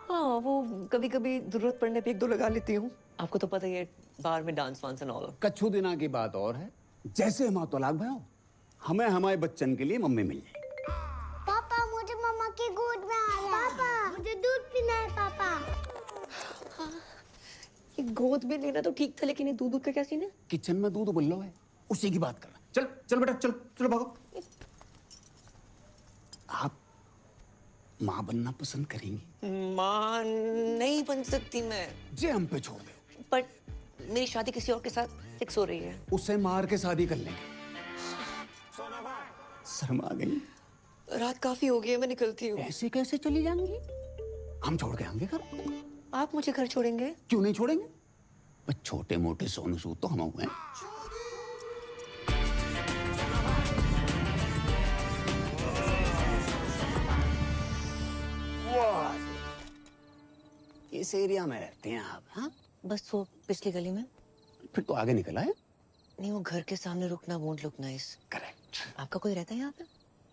हाँ, वो कभी कभी जरूरत पड़ने पे 1-2 लगा लेती हूँ। आपको तो पता ही है, बाहर में डांस वांस एंड ऑल। कच्छू दिना की बात और है। जैसे हम तलाक भयो, हमें हमारे बच्चन के लिए मम्मी मिल जाएगी। पापा, मुझे मम्मा की गोद में आना है। पापा, मुझे दूध पीना है। पापा, ये गोद में लेना तो ठीक था, लेकिन ये दूध का क्या सीन है? किचन में दूध उबल है, उसी की बात करना। चल चल बेटा, चल चलो भागो। आप माँ बनना पसंद करेंगी? माँ नहीं बन सकती मैं। जे हम पे छोड़ दो। पर मेरी शादी किसी और के साथ फिक्स हो रही है। उसे मार के शादी कर लेंगे। शर्मा गई? रात काफी हो गई है, मैं निकलती हूँ। ऐसे कैसे चली जाएंगी? हम छोड़ के आएंगे घर। आप मुझे घर छोड़ेंगे? क्यों नहीं छोड़ेंगे? बस छोटे मोटे सोनू सूद तो हम हुए हैं। इस एरिया में रहते हैं आप? हाँ, बस वो पिछली गली में। फिर तो आगे निकला है। नहीं, वो घर के सामने रुकना वोंट लुक नाइस। करेक्ट। आपका कोई रहता है यहाँ पे?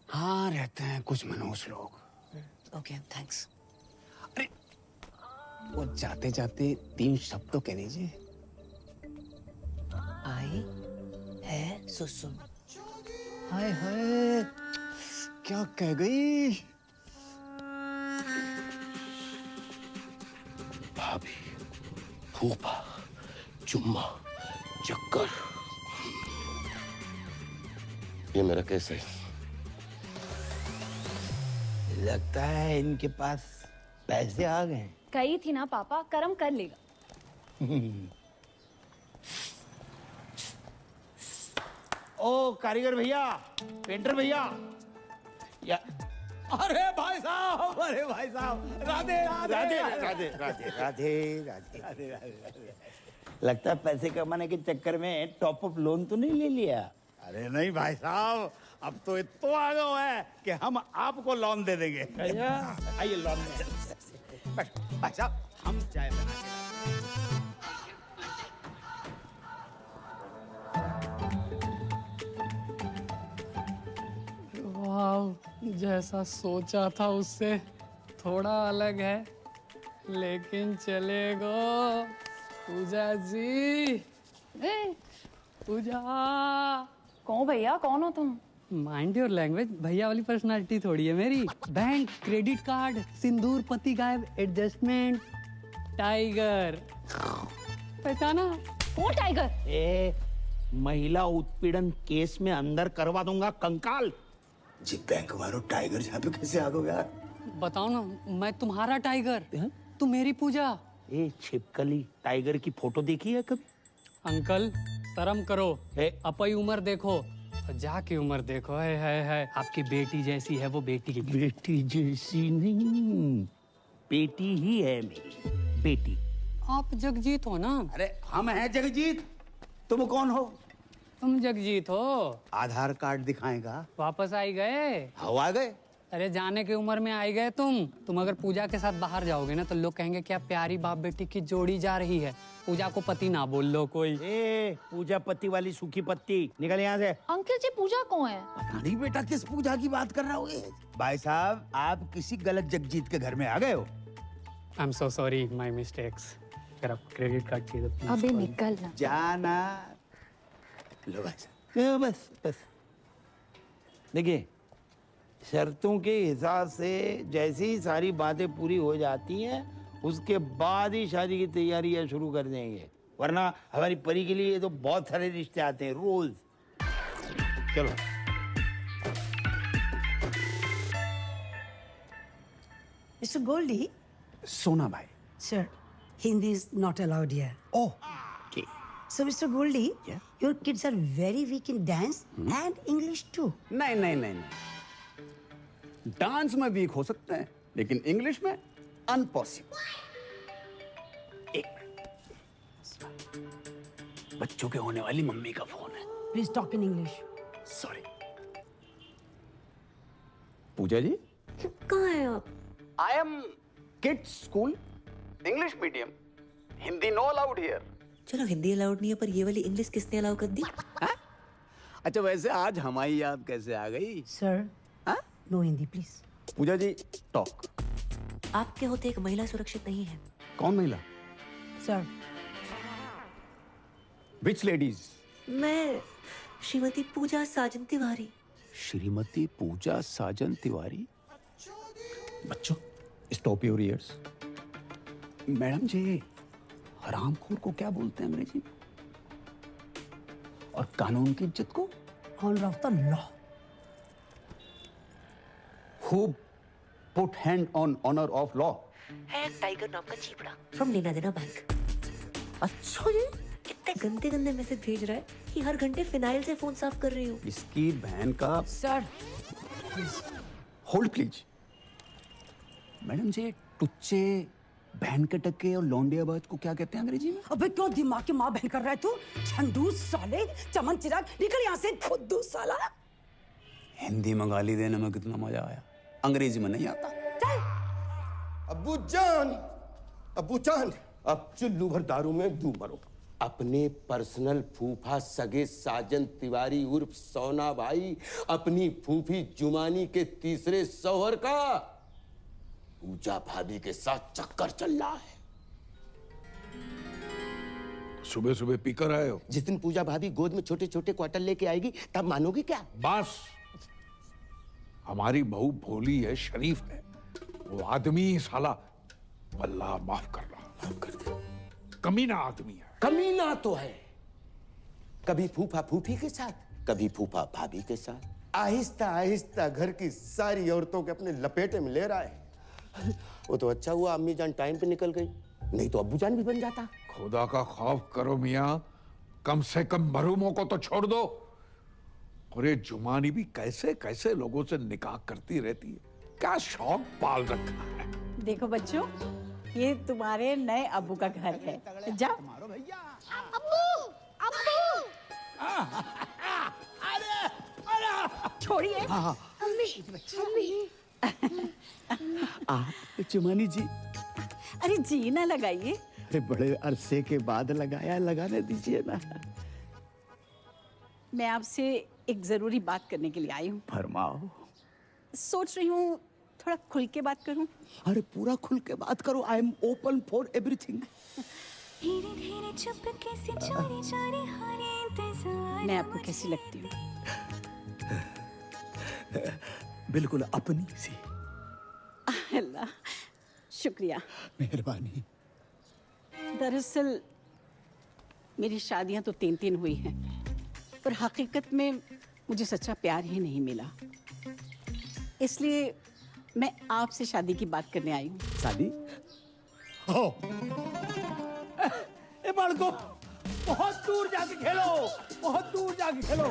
हाँ, रहते हैं कुछ मनोज लोग। Okay, thanks. अरे वो जाते जाते 3 शब्द तो कह दीजिए। आई है सुसु। हाय हाय, क्या कह गई? भाभी, फूफा, चुम्मा, चक्कर। ये मेरा केस है। लगता है इनके पास पैसे आ गए। कही थी ना पापा, कर्म कर लेगा। ओ कारीगर भैया, पेंटर भैया, या अरे भाई साहब, अरे भाई साहब, राधे राधे राधे राधे राधे राधे राधे राधे राधे। लगता है पैसे कमाने के चक्कर में टॉप अप लोन तो नहीं ले लिया? अरे नहीं भाई साहब, अब तो इतना आ गया है कि हम आपको लोन दे देंगे। आइए लोन में। भाई साहब, हम चाय बना के वाह, जैसा सोचा था उससे थोड़ा अलग है, लेकिन चलेगा। पूजा जी, पूजा। कौन भैया, कौन हो तुम? माइंड योर लैंग्वेज, भैया वाली पर्सनालिटी थोड़ी है मेरी। बैंक, क्रेडिट कार्ड, सिंदूर, पति गायब, एडजस्टमेंट, टाइगर। पहचाना? वो टाइगर? ए, महिला उत्पीड़न केस में अंदर करवा दूंगा कंकाल। जी बैंक वालों टाइगर यहाँ पे कैसे आ गए यार? बताओ ना, मैं तुम्हारा टाइगर, तू मेरी पूजा। ए छिपकली, टाइगर की फोटो देखी है कभी? अंकल शर्म करो, अपनी उम्र देखो, जाके उम्र देखो। है आपकी बेटी जैसी है वो बेटी। बेटी जैसी नहीं, बेटी ही है मेरी बेटी। आप जगजीत हो ना? अरे हम हैं जगजीत, तुम कौन हो? तुम जगजीत हो। आधार कार्ड दिखाएगा? वापस आई गए? हवा गए? अरे जाने की उम्र में आई गए तुम अगर पूजा के साथ बाहर जाओगे ना तो लोग कहेंगे क्या प्यारी बाप बेटी की जोड़ी जा रही है। पूजा को पति ना बोल लो कोई। ए, पूजा पति वाली सूखी पत्ती, निकल यहाँ से। अंकल जी पूजा कौन है? पता नहीं बेटा किस पूजा की बात कर रहा हो। भाई साहब आप किसी गलत जगजीत के घर में आ गए हो। I am so sorry, my mistakes. अगर आप क्रेडिट कार्ड चाहिए तो अबे निकल ना। जाना। लो भाई साहब, बस देखिए, शर्तों के हिसाब से जैसे ही सारी बातें पूरी हो जाती हैं उसके बाद ही शादी की तैयारियां शुरू कर देंगे, वरना हमारी परी के लिए तो बहुत सारे रिश्ते आते हैं रोज। चलो। Mr. Goldie? सोना भाई। Sir, Hindi is not allowed here. Oh, okay. So, Mr. Goldie, your kids are very weak in dance and English too. नहीं। डांस में वीक हो सकते हैं, लेकिन इंग्लिश में अनपॉसिबल। एक मिनट, बच्चों के होने वाली मम्मी का फोन है। Please talk in English. Sorry. Puja ji कहाँ हैं आप? I am kids school, English medium, Hindi no allowed here. चलो हिंदी अलाउड नहीं है पर ये वाली इंग्लिश किसने अलाउ कर दी? अच्छा वैसे आज हमारी याद कैसे आ गई? Sir, no Hindi, please. Pooja ji talk. आपके होते एक महिला सुरक्षित नहीं है। कौन महिला? Sir. विच लेडीज? मैं श्रीमती पूजा साजन तिवारी। श्रीमती पूजा साजन तिवारी। बच्चों स्टॉप योर ईयर्स। मैडम जी हरामखोर को क्या बोलते हैं अंग्रेजी में? और कानून की इज्जत को? Honor of the law. Who put hand on honor of law? है टाइगर नाम का चीपड़ा फ्रॉम लेना देना बैंक। अच्छा जी, इतने गंदे गंदे मैसेज भेज रहा है कि हर घंटे फिनाइल से फोन साफ कर रही हूँ। इसकी बहन का। Sir hold please. मैडम जी टुच्चे, बहन के टक्के और लौंडियाबाज को क्या कहते हैं अंग्रेजी में? अबे क्यों दिमाग की माँ बहन कर रहा है तू? झंडू साले, चमन चिराग, निकल यहाँ से खुद्दू साला। हिंदी में गाली देने में कितना मजा आया, अंग्रेजी में नहीं आता। अब्बू जान, अब चुल्लू भर दारू में डूब मरो। अपने पर्सनल फूफा सगे साजन तिवारी उर्फ सोना भाई, अपनी फूफी जुमानी के तीसरे शौहर का पूजा भाभी के साथ चक्कर चल रहा है। सुबह सुबह पीकर आए हो? जिस दिन पूजा भाभी गोद में छोटे छोटे क्वार्टर लेके आएगी तब मानोगे क्या? बस, हमारी बहू भोली है, शरीफ है, वो आदमी साला अल्लाह माफ कर रहा। माफ कर दे। कमीना आदमी है। कमीना तो है, कभी फूफा फूफी के साथ, कभी फूफा भाभी के साथ, आहिस्ता आहिस्ता घर की सारी औरतों के अपने लपेटे में ले रहा है। वो तो अच्छा हुआ अम्मी जान टाइम पे निकल गई, नहीं तो अब्बू जान भी बन जाता। खुदा का खौफ करो मियाँ, कम से कम मरूमों को तो छोड़ दो। और ये जुमानी भी कैसे कैसे लोगों से निकाह करती रहती है, क्या शौक पाल रखा है। देखो बच्चों, ये तुम्हारे नए अब्बू का घर है, जाओ। छोड़िए। जुमानी जी। अरे जी ना लगाइए। अरे बड़े अरसे के बाद लगाया, लगाने दीजिए ना। मैं आपसे एक जरूरी बात करने के लिए आई हूँ। फरमाओ। सोच रही हूँ थोड़ा खुल के बात करूँ। अरे पूरा खुल के बात करो, I am open for everything. मैं आपको कैसी लगती हूँ? बिल्कुल अपनी सी। अल्लाह, शुक्रिया। मेहरबानी। दरअसल मेरी शादियां तो 3 हुई हैं, पर हकीकत में मुझे सच्चा प्यार ही नहीं मिला। इसलिए मैं आपसे शादी की बात करने आई हूँ। शादी? हो ए बालको, बहुत दूर जाके खेलो, बहुत दूर जाके खेलो।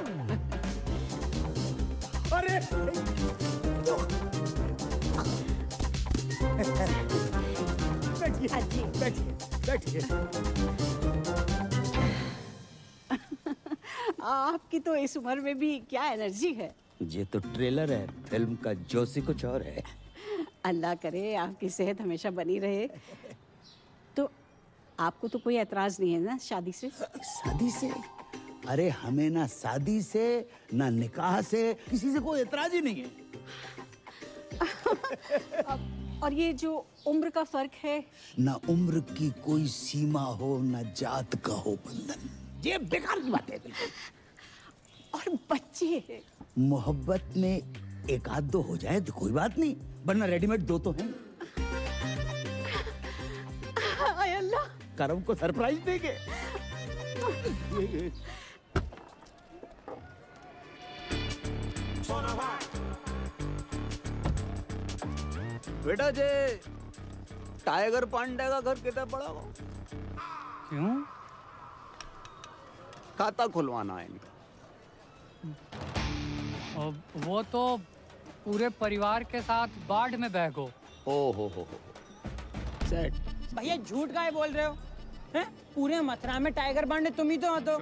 अरे बैठिए बैठिए बैठिए। आपकी तो इस उम्र में भी क्या एनर्जी है। ये तो ट्रेलर है, फिल्म का जोशी कुछ और है। अल्लाह करे आपकी सेहत हमेशा बनी रहे। तो आपको तो कोई एतराज नहीं है ना शादी से? शादी से? अरे हमें ना शादी से ना निकाह से किसी से कोई एतराज ही नहीं है। और ये जो उम्र का फर्क है? ना उम्र की कोई सीमा हो, ना जात का हो बंधन। ये बेकार की बात है बिल्कुल। और बच्चे? मोहब्बत में एक आध दो हो जाए तो कोई बात नहीं, वरना रेडीमेड 2 तो हैं। हाय अल्लाह, करम को सरप्राइज देंगे। बेटा जे टाइगर पांडे का घर कितना बड़ा हो? क्यों? खाता खुलवाना है इनका। वो तो पूरे परिवार के साथ बाढ़ में बह गो। ओ हो सेट। भैया झूठ काहे बोल रहे हो? हैं? पूरे मथुरा में टाइगर पांडे तुम ही तो हो। तो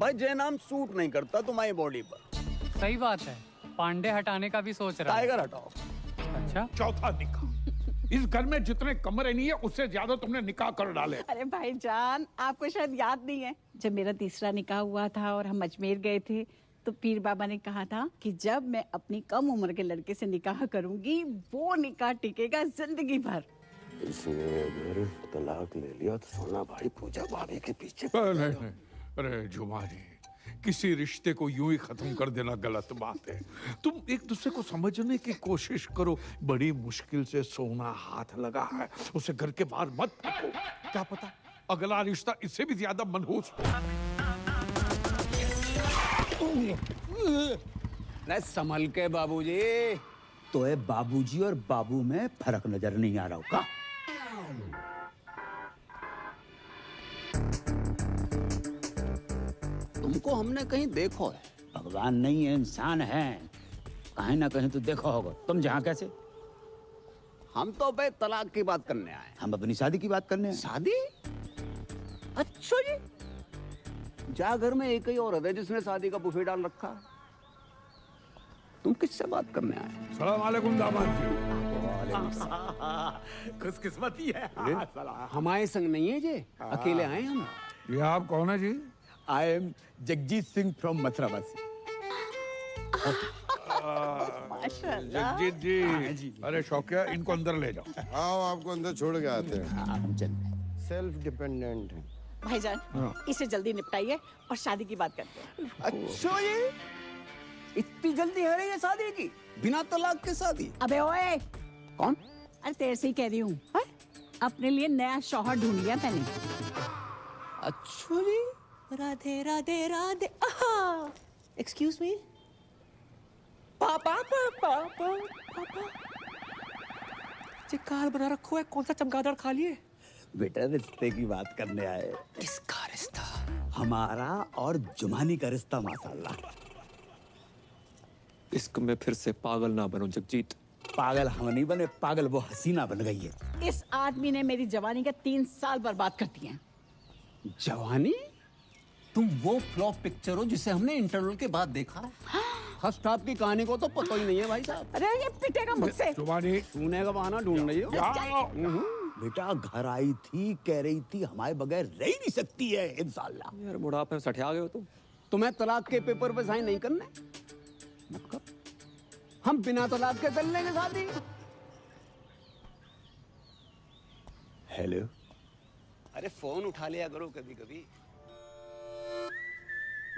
भाई जे नाम सूट नहीं करता तुम्हारी बॉडी पर। सही बात है, पांडे हटाने का भी सोच रहा है। टाइगर हटाओ। अच्छा, चौथा निकाह। इस घर में जितने कमरे नहीं है उससे ज्यादा तुमने निकाह कर डाले। अरे भाईजान, आपको शायद याद नहीं है, जब मेरा तीसरा निकाह हुआ था और हम अजमेर गए थे तो पीर बाबा ने कहा था कि जब मैं अपनी कम उम्र के लड़के से निकाह करूंगी वो निकाह टिकेगा जिंदगी भर। इसने अगर तलाक ले लिया तो सोना भाई पूजा भाभी के पीछे। नहीं। अरे जुमानी, किसी रिश्ते को यूं ही खत्म कर देना गलत बात है। तुम एक दूसरे को समझने की कोशिश करो। बड़ी मुश्किल से सोना हाथ लगा है, उसे घर के बाहर मत फेंको। क्या पता अगला रिश्ता इससे भी ज्यादा मनहूस हो। नहीं संभल के बाबूजी। तो है बाबूजी और बाबू में फर्क नजर नहीं आ रहा होगा। तुमको हमने कहीं देखो है? भगवान नहीं है, इंसान है, कहीं ना कहीं तो देखो होगा। तुम जहाँ कैसे? हम तो भाई तलाक की बात करने आए। हम अपनी शादी की बात करने आए। शादी? अच्छा जी, जा घर में एक ही औरत है जिसने शादी का बुफे डाल रखा। तुम किससे बात करने आए? सलाम अलैकुम दामाद जी। खुशकिस्मती है। हमारे संग नहीं है जे, अकेले आए हम। ये आप कौन है जी? I am Jagjit Singh from मथुरावासी। माशाल्लाह। जगजीत जी। अरे शौकिया, इनको अंदर ले जाओ। आओ, आपको अंदर छोड़ के आते हैं। सेल्फ डिपेंडेंट है भाईजान, इसे जल्दी निपटाइए और शादी की बात करते हैं। अच्छा, ये इतनी जल्दी है रे ये शादी की? बिना तलाक के शादी? अबे ओए, कौन? अरे तेरे से ही कह रही हूँ। अपने लिए नया शौहर ढूंढ लिया मैंने। अच्छा जी। राधे राधे राधे। Excuse me. पापा पापा पापा ये कार बना रखो है, कौन सा चमगादड़ खा लिए? बेटा रिश्ते की बात करने आए। किसका रिश्ता? हमारा और जुमानी का रिश्ता माशाल्लाह। इश्क में फिर से पागल ना बनो जगजीत। पागल हम नहीं बने, पागल वो हसीना बन गई है। इस आदमी ने मेरी जवानी के 3 साल बर्बाद कर दिए हैं। जवानी? तुम वो फ्लॉप पिक्चर हो जिसे हमने इंटरवल के बाद देखा। फर्स्ट हाफ की कहानी को तो पता ही नहीं है भाई साहब। अरे ये पिटेगा मुझसे। जुबानी सुने का बहाना ढूंढ रही हो। बेटा घर आई थी, कह रही थी हमारे बगैर रह ही नहीं सकती है इंशाल्लाह। यार बुढ़ापे में सठिया गए हो तुम। तुम्हें तलाक के पेपर पे साइन नहीं करने? मत कर। हम बिना तलाक के कर लेंगे शादी। हेलो। अरे फोन उठा लिया करो कभी कभी।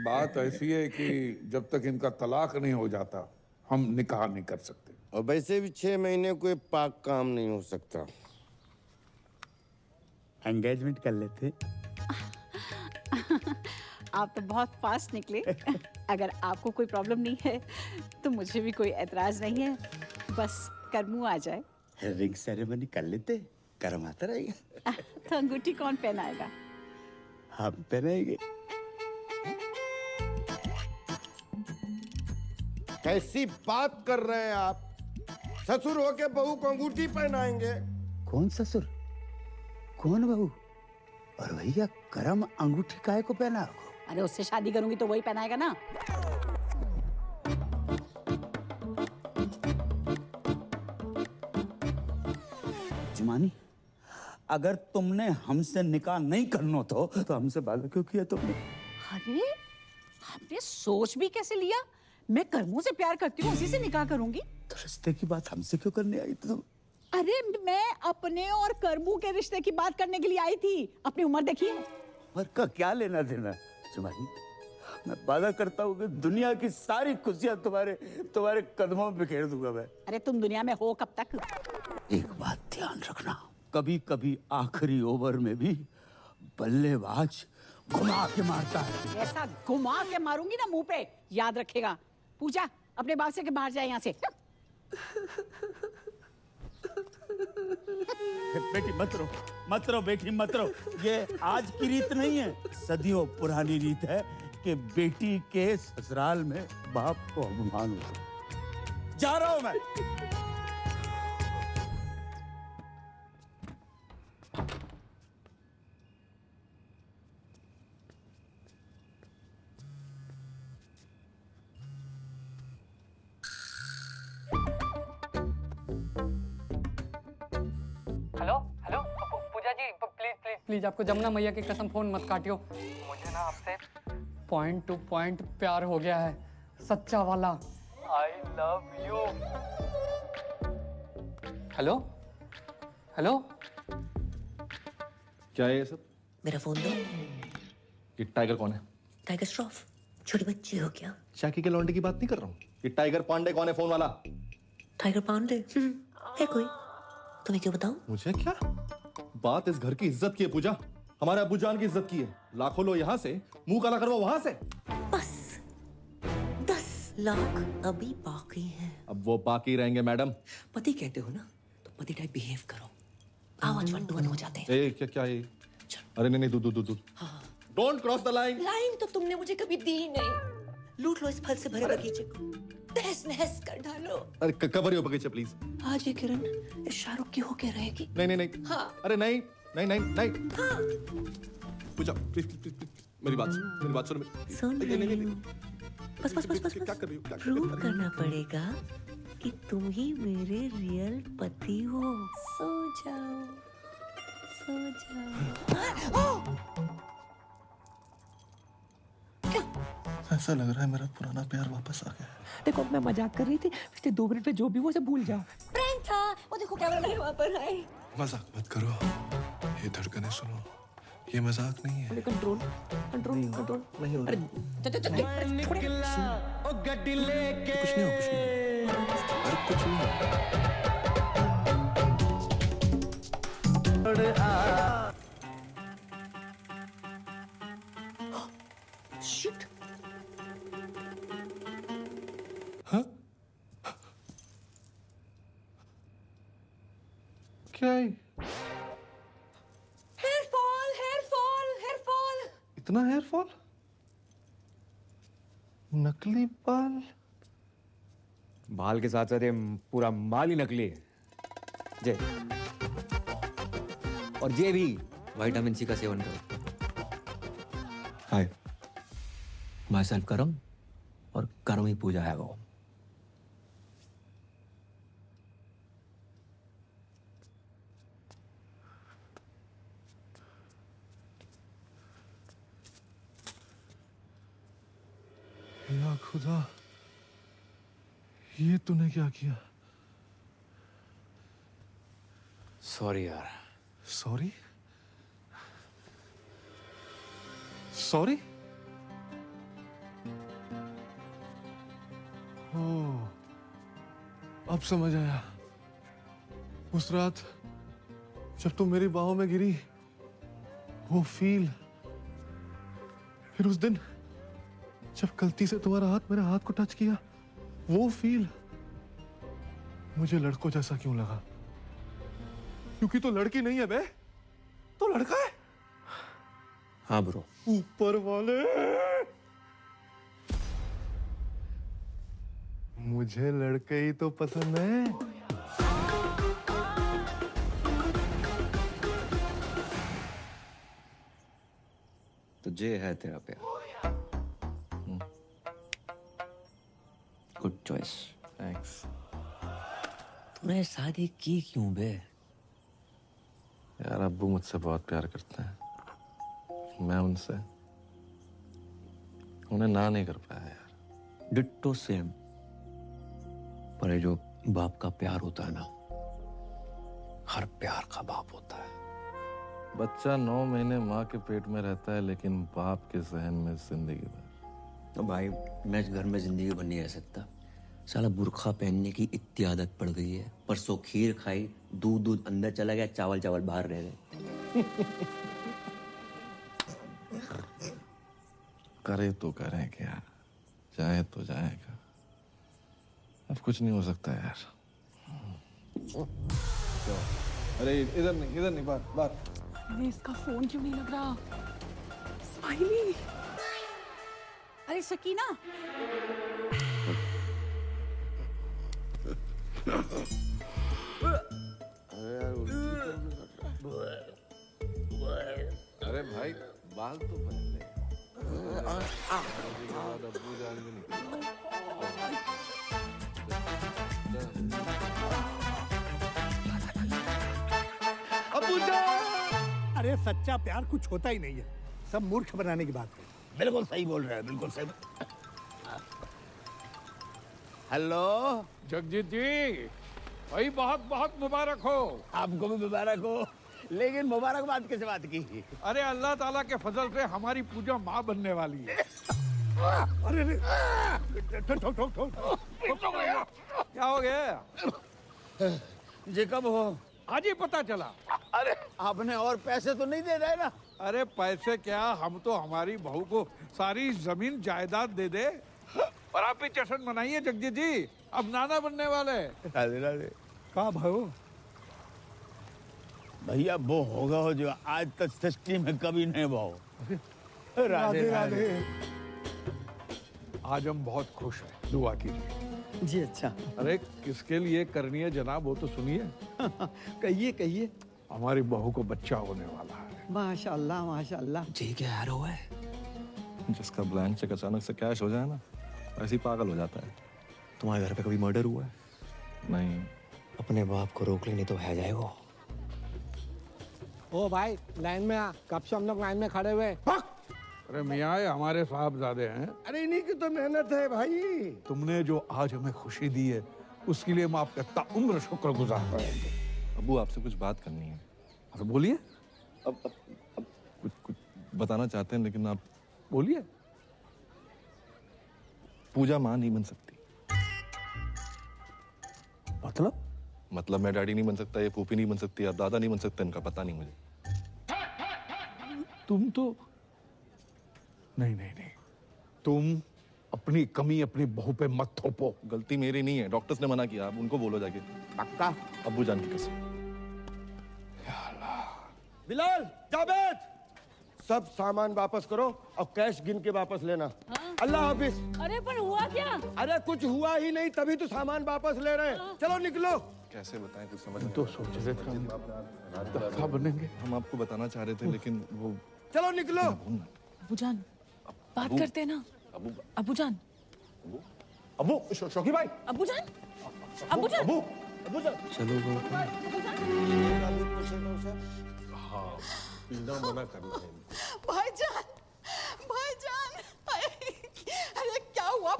बात ऐसी है कि जब तक इनका तलाक नहीं हो जाता हम निकाह नहीं कर सकते। और वैसे भी 6 महीने कोई पाक काम नहीं हो सकता। एंगेजमेंट कर लेते। आप तो बहुत फास्ट निकले। अगर आपको कोई प्रॉब्लम नहीं है तो मुझे भी कोई एतराज नहीं है, बस करमू आ जाए। रिंग सेरेमनी कर लेते, कर्म आता रहेगा। तो अंगूठी कौन पहनाएगा? हम पहनाएंगे। कैसी बात कर रहे हैं आप? ससुर होके बहू को अंगूठी पहनाएंगे? कौन ससुर, कौन बहू? और भैया कर्म अंगूठी काहे को पहना? अरे उससे शादी करूंगी तो वही पहनाएगा ना। जुमानी, अगर तुमने हमसे निकाह नहीं करना तो हमसे वादा क्यों किया तुमने? अरे आपने सोच भी कैसे लिया? मैं करमू से प्यार करती हूँ, उसी से निकाह करूंगी। तो रिश्ते की बात हमसे क्यों करने आई तुम? अरे मैं अपने और करमू के रिश्ते की बात करने के लिए आई थी। अपनी उम्र देखिए। उम्र का क्या लेना देना? जुमानी, मैं वादा करता हूँ कि दुनिया की सारी खुशियां तुम्हारे कदमों में बिखेर दूंगा मैं। अरे तुम दुनिया में हो कब तक? एक बात ध्यान रखना, कभी कभी आखिरी ओवर में भी बल्लेबाज घुमा के मारता है। ऐसा घुमा के मारूंगी ना मुंह पे, याद रखेगा। पूजा, अपने बाप से के बाहर जाए यहाँ से। बेटी मत रो बेटी मत रो। ये आज की रीत नहीं है, सदियों पुरानी रीत है कि बेटी के ससुराल में बाप को अपमान हो। जा रहा हूं मैं। Hello hello Pooja ji, please please please, आपको जमुना मैया की कसम फोन मत काटियो। मुझे ना आपसे पॉइंट टू पॉइंट प्यार हो गया है, सच्चा वाला। I love you. Hello hello, क्या है ये सब? मेरा फोन दो। ये टाइगर कौन है? टाइगर श्रॉफ, छोटी बच्ची हो क्या? शाकी के लौंडे की बात नहीं कर रहा हूँ। ये टाइगर पांडे कौन है फोन वाला? टाइगर पांडे है कोई? तुम्हें क्यों बताऊं? मुझे क्या? बात इस घर की इज्जत की है पूजा, हमारे अब्बू जान की इज्जत की है। लाखों लोग यहाँ से मुंह काला करवा वहां से। बस 10 लाख अभी बाकी हैं। अब वो बाकी रहेंगे मैडम। पति कहते हो ना, तो पति टाइप बिहेव करो। आवाज 1-to-1 हो जाते हैं। ए क्या ये? अरे नहीं दूध। Don't cross the line. Line तो तुमने मुझे कभी दी नहीं। लूट लो इस फल से भरे बगीचे को, तहस नहस कर डालो। अरे कवर हो बगीचे प्लीज। आज ये किरण इस शाहरुख की होके रहेगी। नहीं। हाँ। अरे नहीं। हाँ। पूजा प्लीज मेरी बात सुनो। सुन रही हूँ। बस क्या कर रही हो? प्रूव करना पड़ेगा कि तुम ही मेरे रियल पति हो। सो जाओ। ऐसा लग रहा है मेरा पुराना प्यार वापस आ गया। देखो मैं मजाक कर रही थी, पिछले 2 मिनट में जो भी वो सब भूल जाओ। प्रैंक था वो, देखो कैमरा लगे वहाँ पर है। मजाक मत करो, ये धड़कनें सुनो, ये मजाक नहीं है। कंट्रोल नहीं हो रहा। ओ गड्डी लेके कुछ नहीं हो। अरे कुछ नहीं हो। शिट। हाँ? क्या है? Hair fall. इतना हेयर फॉल? नकली बाल? बाल के साथ साथ ये पूरा माल ही नकली है। जय और ये भी विटामिन सी का सेवन करो। हाय, माई सेल्फ करम और करम ही पूजा है वो। या खुदा, ये तूने क्या किया? सॉरी यार। सॉरी? ओह, अब समझ आया। उस रात जब तुम मेरी बाहों में गिरी, वो फील, फिर उस दिन जब गलती से तुम्हारा हाथ मेरे हाथ को टच किया, वो फील मुझे लड़कों जैसा क्यों लगा? क्योंकि तो लड़की नहीं है बे, तो लड़का है। हाँ ब्रो। ऊपर वाले, मुझे लड़के ही तो पसंद है। तुझे है तेरा प्यार। Good choice. थैंक्स। तूने शादी की क्यों बे? यार अब्बू मुझसे बहुत प्यार करते हैं, मैं उनसे उन्हें ना नहीं कर पाया यार। Ditto same. पर ये जो बाप का प्यार होता है ना, हर प्यार का बाप होता है। बच्चा 9 महीने माँ के पेट में रहता है, लेकिन बाप के जहन में जिंदगी भर। तो भाई मैं इस घर में जिंदगी भर नहीं रह सकता। साला बुर्खा पहनने की इतनी आदत पड़ गई है। परसों खीर खाई, दूध अंदर चला गया, चावल चावल बाहर रह गए। करे तो करें क्या, जाए तो जाएगा। अब कुछ नहीं हो सकता यार। अरे इधर नहीं बाहर। अरे इसका फोन क्यों नहीं लग रहा? स्माइली। अरे सकीना, अरे भाई बाल तो पहन ले। अब्बू जान भी नहीं। अब्बू जान! अरे सच्चा प्यार कुछ होता ही नहीं है, सब मूर्ख बनाने की बात है। बिल्कुल सही बोल रहे हैं, बिल्कुल सही। हेलो जगजीत जी, भाई बहुत बहुत मुबारक हो। आपको भी मुबारक हो, लेकिन मुबारकबाद किस बात की? अरे अल्लाह ताला के फजल से हमारी पूजा माँ बनने वाली है। अरे ठोक क्या हो गया? जी कब हो? आज ही पता चला। अरे आपने और पैसे तो नहीं दे रहे ना? अरे पैसे क्या, हम तो हमारी बहू को सारी जमीन जायदाद दे दे। और आप भी जश्न मनाइए जगजीत जी, अब नाना बनने वाले। राधे राधे। कहाँ भाई? भैया वो होगा हो जो आज तक सृष्टि में कभी नहीं भाव। राधे राधे। आज हम बहुत खुश हैं, दुआ कीजिए। जी अच्छा। अरे किसके लिए करनी है जनाब, वो तो सुनिए। कहिए कहिए। हमारी बहू को बच्चा होने वाला है। माशाल्लाह माशाल्लाह। जी क्या यार हुआ है? जिसका ब्लैंक चेक अचानक से कैश हो जाए ना, ऐसे ही पागल हो जाता है। तुम्हारे घर पे कभी मर्डर हुआ है? नहीं। अपने बाप को रोक ले, नहीं तो है जाए वो। ओ भाई लाइन में आ, कब से हम लोग लाइन में खड़े हुए। अरे मियाँ, ये हमारे साहबजादे हैं। अरे इन्हीं की तो मेहनत है भाई। तुमने जो आज हमें खुशी दी है, उसके लिए हम आपका ताउम्र शुक्रगुजार रहेंगे। अब्बू आपसे कुछ बात करनी है। अब बोलिए। अब कुछ बताना चाहते हैं, लेकिन आप बोलिए। पूजा माँ नहीं बन सकती। मतलब मैं डैडी नहीं बन सकता, ये फूफी नहीं बन सकती, या दादा नहीं बन सकता, इनका पता नहीं मुझे। तुम तो नहीं, तुम अपनी कमी अपनी बहू पे मत थोपो। गलती मेरी नहीं है, डॉक्टर्स ने मना किया। आप उनको बोलो जाके। पक्का? अब्बू जान की कसम। बिलाल, जावेद, सब सामान वापस करो और कैश गिन के वापस लेना। अल्लाह हाफिज। अरे पर हुआ क्या? अरे कुछ हुआ ही नहीं, तभी तो सामान वापस ले रहे हैं। चलो निकलो। कैसे बताएं, कुछ समझ तो सोच रहे थे हम बनेंगे। हम आपको बताना चाह रहे थे, लेकिन वो। चलो निकलो। अबूजान, बात करते हैं ना। अबूजान। अबू शौकी भाई। अबूजान। चलो हाँ, पीना मना करना है। भाईजान, भाईजान, अरे क्या हुआ?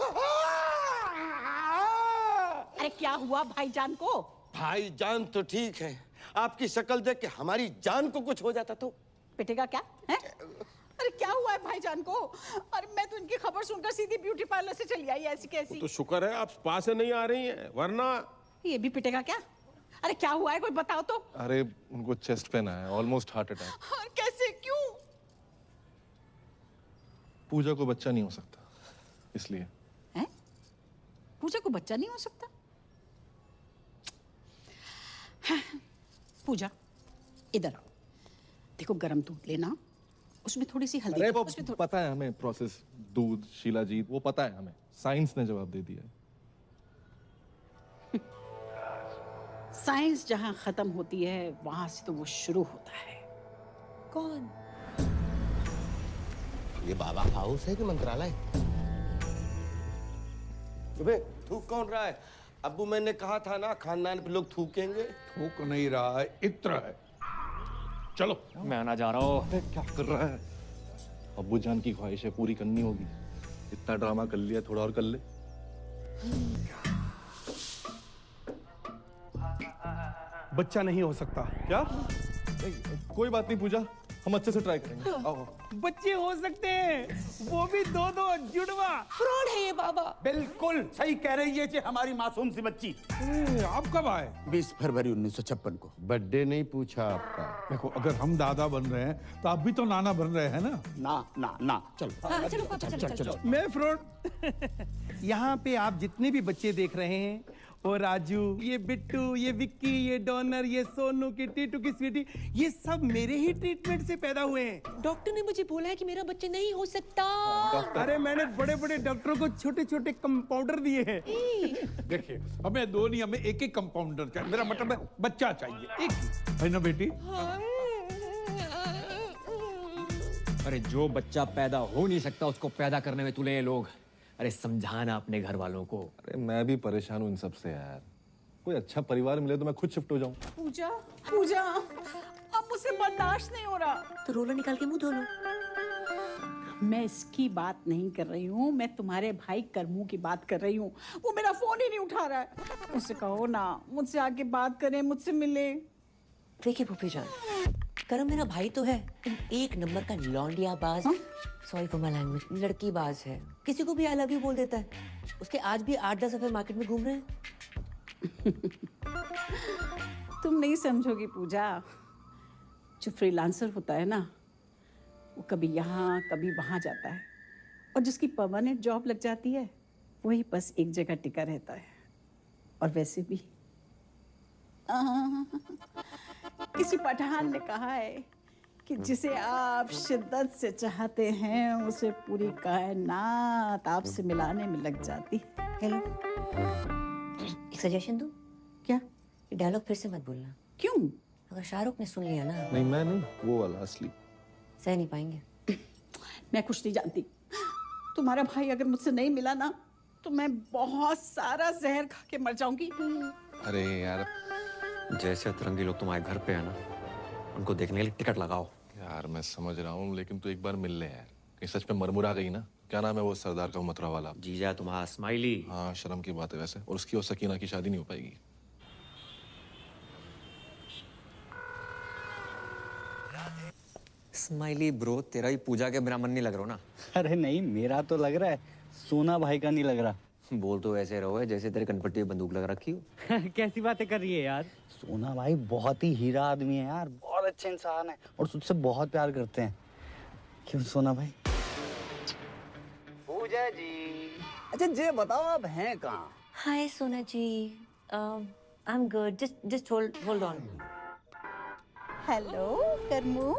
अरे क्या हुआ भाईजान को? भाईजान तो ठीक है, आपकी शक्ल देख के हमारी जान को कुछ हो जाता तो। पिटेगा क्या है? अरे क्या हुआ है भाईजान को? अरे मैं तो इनकी खबर सुनकर सीधी ब्यूटी पार्लर से चली आई, ऐसी कैसी। तो शुक्र है आप स्पा से नहीं आ रही हैं, वरना ये भी पिटेगा क्या? अरे क्या हुआ है, कोई बताओ तो। अरे उनको चेस्ट पेन आया, ऑलमोस्ट हार्ट अटैक। हाँ, कैसे, क्यों? पूजा को बच्चा नहीं हो सकता, इसलिए। हैं? पूजा को बच्चा नहीं हो सकता? हाँ, पूजा इधर आओ, देखो गरम दूध लेना, उसमें थोड़ी सी हल्दी। अरे वो पता है हमें प्रोसेस, दूध, शीलाजीत, वो पता है हमें, साइंस ने जवाब दे दिया है। साइंस जहां खत्म होती है वहां से तो वो शुरू होता है। कौन? ये बाबा हाउस है कि मंत्रालय? अबे थूक कौन रहा है? अब्बू मैंने कहा था ना खानदान पे लोग थूकेंगे। थूक नहीं रहा है, इत्र है। चलो मैं आना जा रहा हूँ। क्या कर रहा है? अब्बू जान की ख्वाहिशें पूरी करनी होगी। इतना ड्रामा कर लिया, थोड़ा और कर ले। बच्चा नहीं हो सकता। क्या? नहीं, कोई बात नहीं पूजा, हम अच्छे से ट्राई करेंगे। आओ। बच्चे हो सकते हैं, वो भी दो जुड़वा। फ्रॉड है ये बाबा। बिल्कुल सही कह रही है जी हमारी मासूम सी बच्ची। आप कब आए? 20 फरवरी 1956 को। बर्थडे नहीं पूछा आपका। देखो अगर हम दादा बन रहे हैं तो आप भी तो नाना बन रहे हैं ना। ना चलो। हाँ, चलो पापा, चलो। मैं फ्रॉड। यहाँ पे आप जितने भी बच्चे देख रहे हैं, वो राजू, ये बिट्टू, ये विक्की, ये डॉनर, ये सोनू की टीटू की स्वीटी, ये सब मेरे ही ट्रीटमेंट से पैदा हुए हैं। डॉक्टर ने मुझे बोला है कि मेरा बच्चा नहीं हो सकता। अरे मैंने बड़े बड़े डॉक्टरों को छोटे छोटे कंपाउंडर दिए हैं। देखिए हमें दो नहीं, हमें एक कंपाउंडर चाहिए। मेरा मतलब है बच्चा चाहिए, एक है ना बेटी? अरे जो बच्चा पैदा हो नहीं सकता उसको पैदा करने में तुले ये लोग। अरे समझाना अपने घर वालों को। अरे मैं भी परेशान हूँ इन सब से यार। कोई अच्छा परिवार मिले तो मैं खुद शिफ्ट हो जाऊँ। पूजा, अब मुझसे बर्दाश्त नहीं हो रहा। तो रोला निकाल के मुंह धो लो। मैं इसकी बात नहीं कर रही हूँ, मैं तुम्हारे भाई करमू की बात कर रही हूँ। वो मेरा फोन ही नहीं उठा रहा है। उससे कहो ना मुझसे आके बात करे, मुझसे मिले। देखिए पुप्पी जान, करम मेरा भाई तो है, एक नंबर का लौंडिया बाज। सॉरी फॉर माय लैंग्वेज, लड़की बाज है। किसी को भी आई लव यू बोल देता है। उसके आज भी 8-10 अफेयर मार्केट में घूम रहे हैं। तुम नहीं समझोगी पूजा, जो फ्रीलांसर होता है ना, वो कभी यहाँ कभी वहाँ जाता है, और जिसकी परमानेंट जॉब लग जाती है वही बस एक जगह टिका रहता है। और वैसे भी किसी पठान ने कहा है कि जिसे आप शिद्दत से चाहते हैं उसे पूरी कायनात आपसे मिलाने में लग जाती। हेलो, एक सजेशन दूं? क्या? ये डायलॉग फिर से मत बोलना। क्यों? अगर शाहरुख ने सुन लिया ना। नहीं मैं नहीं, वो वाला असली। सह नहीं पाएंगे। मैं कुछ नहीं जानती। तुम्हारा भाई अगर मुझसे नहीं मिला ना तो मैं बहुत सारा जहर खा के मर जाऊंगी। अरे यार, जैसे अतरंगी लोग तुम्हारे घर पे है ना, उनको देखने के लिए टिकट लगाओ। यार मैं समझ रहा हूँ, लेकिन तू एक बार मिल ले यार। कहीं सच में मरमुरा गई ना। क्या नाम है वो सरदार का मथुरा वाला? जीजा तुम्हारा स्माइली। हाँ शर्म की बात है वैसे। और उसकी और सकीना की शादी नहीं हो पाएगी। स्माइली ब्रो, तेरा ही पूजा के बिना मन नहीं लग रहा ना? अरे नहीं, मेरा तो लग रहा है, सोना भाई का नहीं लग रहा। बोल तो ऐसे रहो जैसे तेरे कनपट्टी में बंदूक लगा रखी हो। कैसी बातें कर रही है यार? सोना भाई बहुत ही हीरा आदमी है यार, बहुत अच्छे इंसान है और तुझसे बहुत प्यार करते हैं। क्यों सोना भाई? पूजा जी, अच्छा ये बताओ आप हैं कहाँ? Hi Sona ji, I am good, just hold on. Hello Karmu,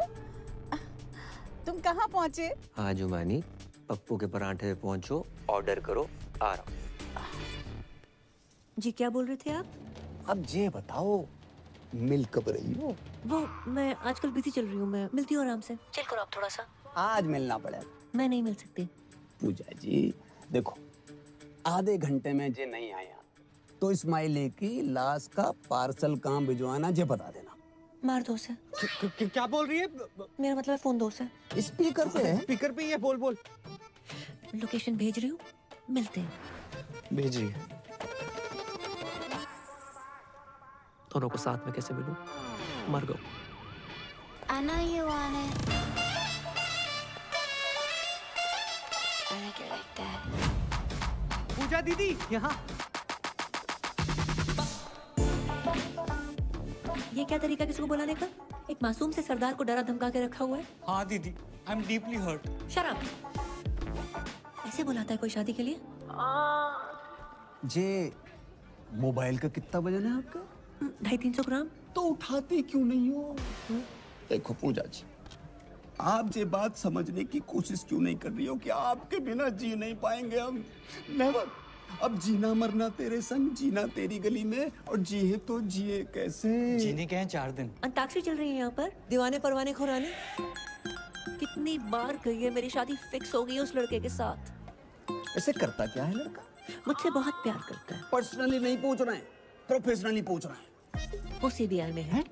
तुम कहाँ पहुँचे? हाँ जुमानी, पप्पू के परांठे पे पहुंचो, ऑर्डर करो, आ रहा हूँ। जी क्या बोल रहे थे आप? अब ये बताओ, मिल कब रही हो? वो मैं आजकल बिजी चल रही हूँ, मैं मिलती हूँ आराम से। चिल करो आप थोड़ा सा। आज मिलना पड़ेगा। मैं नहीं मिल सकती। पूजा जी देखो, आधे घंटे में जे नहीं आया तो स्माइली की लाश का पार्सल कहाँ भिजवाना जे बता देना। मार दो उसे। क्या बोल रही है? मेरा मतलब फोन दो उसे। स्पीकर पे है। स्पीकर पे ही है, बोल। लोकेशन भेज रही हूँ, मिलते हैं। भेज रही है। दोनों को साथ में कैसे मिलूं? मर गो। I know you want it. I like it like that. पूजा दीदी यहाँ। ये क्या तरीका किसी को बुलाने का? एक मासूम से सरदार को डरा धमका के रखा हुआ है। हाँ दीदी, आई एम डीपली हर्ट। शराब ऐसे बुलाता है कोई शादी के लिए? जे मोबाइल का कितना वजन है आपका? 250-300 ग्राम। तो उठाती क्यों नहीं हो? देखो पूजा जी, आप ये बात समझने की कोशिश क्यों नहीं कर रही हो कि आपके बिना जी नहीं पाएंगे हम? नेवर। अब जीना मरना तेरे संग, जीना तेरी गली में, और जिए तो जिए कैसे? जीने के हैं 4 दिन। अंताक्षरी चल रही है यहाँ पर, दीवाने परवाने खुराने। कितनी बार कही है मेरी शादी फिक्स हो गई है उस लड़के के साथ। ऐसे करता क्या है लड़का? मुझसे बहुत प्यार करता है। पर्सनली नहीं पूछ रहे हैं, प्रोफेशनली पूछ रहे हैं। वो सीबीआई में है।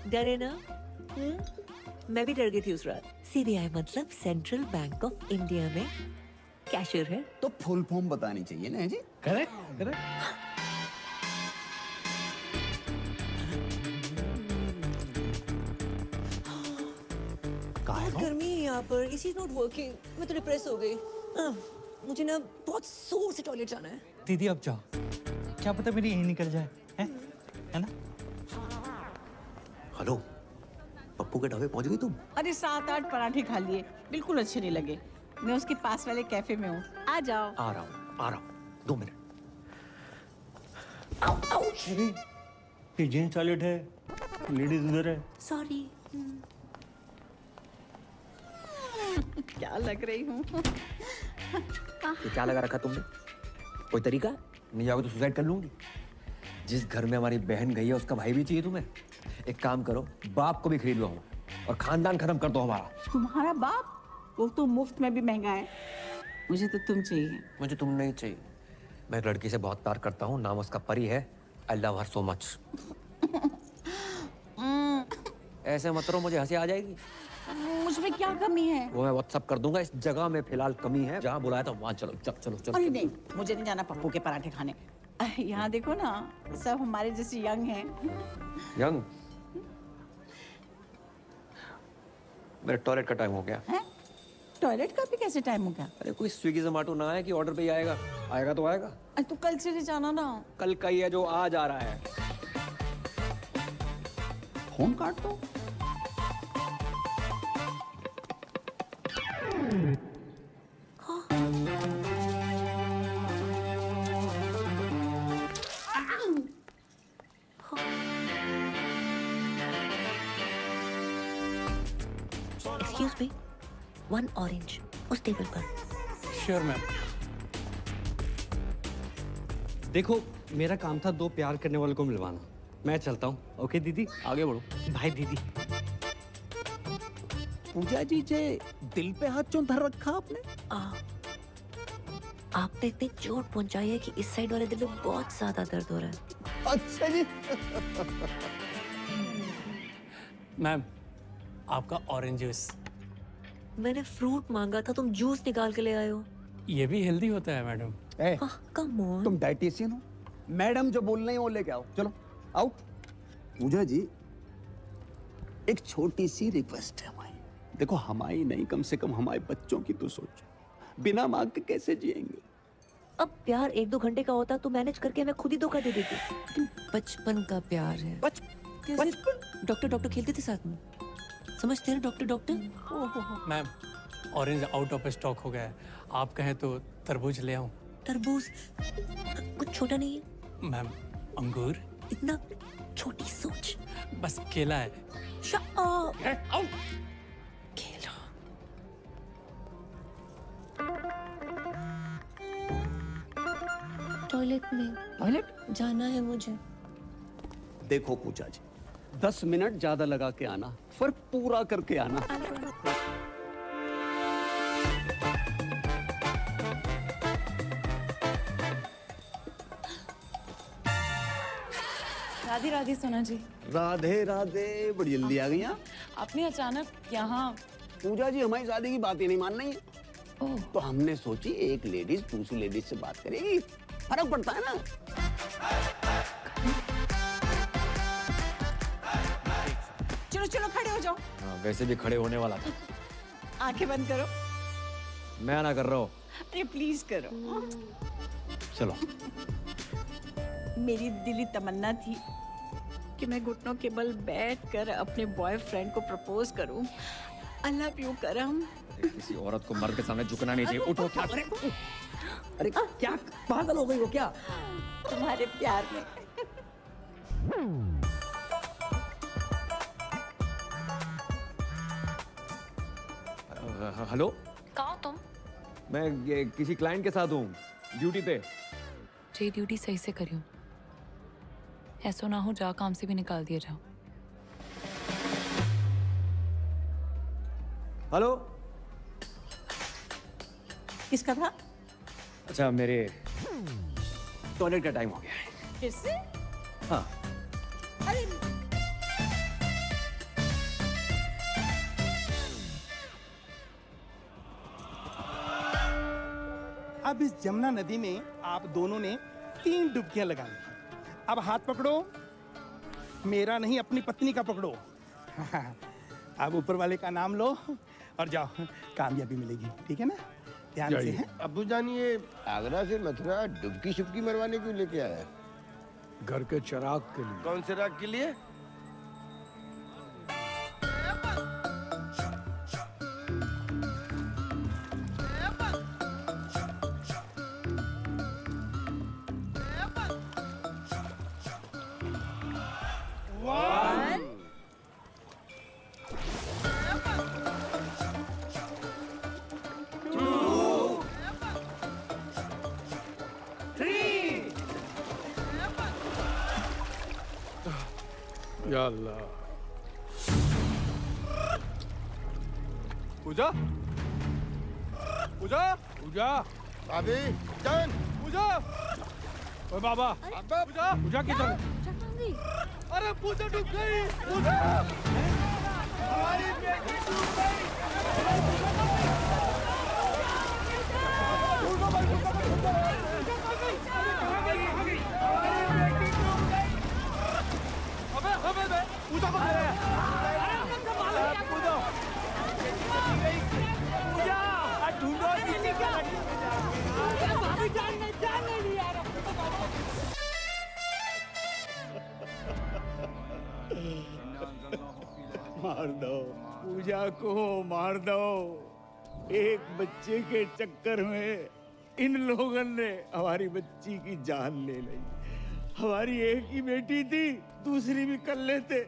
डरे ना? मैं भी डर गई थी उस रात। सीबीआई मतलब सेंट्रल बैंक ऑफ इंडिया में कैशियर है। तो फुल फॉर्म बतानी चाहिए ना जी। Correct correct. बहुत गर्मी है यहाँ पर, इसी नॉट वर्किंग। मैं तो डिप्रेस हो गई। मुझे ना बहुत जोर से टॉयलेट जाना है। दीदी अब जाओ, क्या पता मेरी यही निकल जाए, है ना? हेलो, पप्पू के ढाबे पहुंच गई तुम? अरे 7-8 पराठे खा लिए, बिल्कुल अच्छे नहीं लगे। मैं उसके पास वाले कैफे में हूँ, आ जाओ। आ रहा हूँ 2 मिनट। ये जेंट्स टॉयलेट है, लेडीज उधर है। सॉरी। क्या लग रही हूँ? ये क्या लगा रखा तुमने? कोई तरीका? नहीं जाओगे तो सुसाइड कर लूंगी। जिस घर में हमारी बहन गई है उसका भाई भी चाहिए तुम्हें। एक काम करो, बाप को भी खरीद लो हमारा, और खानदान खत्म कर दो हमारा। तुम्हारा बाप? वो तो मुफ्त में भी महंगा है। मुझे तो तुम चाहिए। मुझे तुम नहीं चाहिए। मैं एक लड़की से बहुत प्यार करता हूँ, नाम उसका परी है। I love her so much. ऐसे मत करो, मुझे हंसी आ जाएगी। मुझमें क्या कमी है? वो मैं व्हाट्सअप कर दूंगा। इस जगह में फिलहाल कमी है, जहाँ बुलाया था वहाँ चलो। चलो चलो। अरे नहीं, मुझे नहीं जाना पप्पू के पराठे खाने। यहाँ देखो ना, सब हमारे जैसे यंग हैं। यंग? मेरे टॉयलेट का टाइम हो गया है? टॉयलेट का भी कैसे टाइम हो गया? अरे कोई स्विगी जोमेटो ना है कि ऑर्डर पे ही आएगा। आएगा तो आएगा। तू कल से नहीं जाना ना। कल का ही है जो आज आ रहा है। फोन काट दो। Excuse me, 1 orange उस टेबल पर। Sure ma'am. देखो, मेरा काम था 2 प्यार करने वालों को मिलवाना। मैं चलता हूँ। ओके दीदी, आगे बढ़ो। बाय दीदी। पूजा जी, जे दिल पे हाथ क्यों धर रखा आपने? आपने इतनी चोट पहुंचाई है कि इस साइड वाले दिल में बहुत ज्यादा दर्द हो रहा है। अच्छा जी। मैम, आपका ऑरेंज जूस। मैंने फ्रूट मांगा था, तुम जूस निकाल के ले आए हो। ये भी हेल्दी होता है मैडम। Come on. तुम डाइटिशियन हो? मैडम जो बोल रही है वो लेके आओ। चलो आओ। पूजा जी, एक छोटी सी रिक्वेस्ट है हमारी। देखो, हमारी नहीं, कम से कम हमारे बच्चों की तो सोचो। बिना मांग के कैसे जिएंगे? अब प्यार 1-2 घंटे का होता तो मैनेज करके मैं खुद ही धोखा दे देती। बचपन का प्यार है। बचपन? डॉक्टर खेलते थे साथ में, समझते हैं doctor. Ma'am, orange out of stock हो गया है। आप कहें तो तरबूज ले आऊं? तरबूज कुछ छोटा नहीं है। मैम, अंगूर? इतना छोटी सोच। बस केला है। केला। टॉयलेट में। टॉयलेट जाना है मुझे। देखो पूजा जी, 10 मिनट ज्यादा लगा के आना, पर पूरा करके आना। राधे राधे सोना जी। राधे राधे, बड़ी जल्दी आ गई हैं। आपने अचानक यहाँ? पूजा जी, हमारी शादी की बात ही नहीं मान रही है। तो हमने सोची एक लेडीज दूसरी लेडीज से बात करेगी, फर्क पड़ता है ना। चलो चलो, खड़े हो जाओ। वैसे भी खड़े होने वाला था। आंखें बंद करो। मैं ना कर रहा हूँ। अरे प्लीज करो। चलो। मेरी दिली तमन्ना थी कि मैं घुटनों के बल बैठकर अपने बॉयफ्रेंड को प्रपोज करूं। आई लव यू करम। किसी औरत को मर्द के सामने झुकना नहीं चाहिए। उठो। क्या अरे क्या पागल हो गई हो क्या? तुम्हारे प्यार में। हेलो, कहाँ हो तुम? मैं ये किसी क्लाइंट के साथ हूँ, ड्यूटी पे। जी ड्यूटी सही से करियो, ऐसा ना हो जा काम से भी निकाल दिया जाओ। हेलो, किसका था? अच्छा मेरे टॉयलेट का टाइम हो गया है। फिर से? हाँ। अरे अब इस जमुना नदी में आप दोनों ने 3 डुबकियां लगानी हैं। अब हाथ पकड़ो, मेरा नहीं अपनी पत्नी का पकड़ो। अब ऊपर वाले का नाम लो और जाओ, कामयाबी मिलेगी। ठीक है ना? ध्यान से है। अब्बू जान, ये आगरा से मथुरा डुबकी शुबकी मरवाने क्यों लेके आया? घर के चिराग के लिए। कौन से राग के लिए? या अल्लाह। पूजा, पूजा, पूजा, भाभी जान, पूजा। ओए बाबा, पूजा, पूजा किधर? अरे पूजा डूब गई। पूजा, हमारी बेटी डूब गई। पूजा मार दो पूजा को, मार दो। एक बच्चे के चक्कर में इन लोगों ने हमारी बच्ची की जान ले ली। हमारी एक ही बेटी थी, दूसरी भी कर लेते,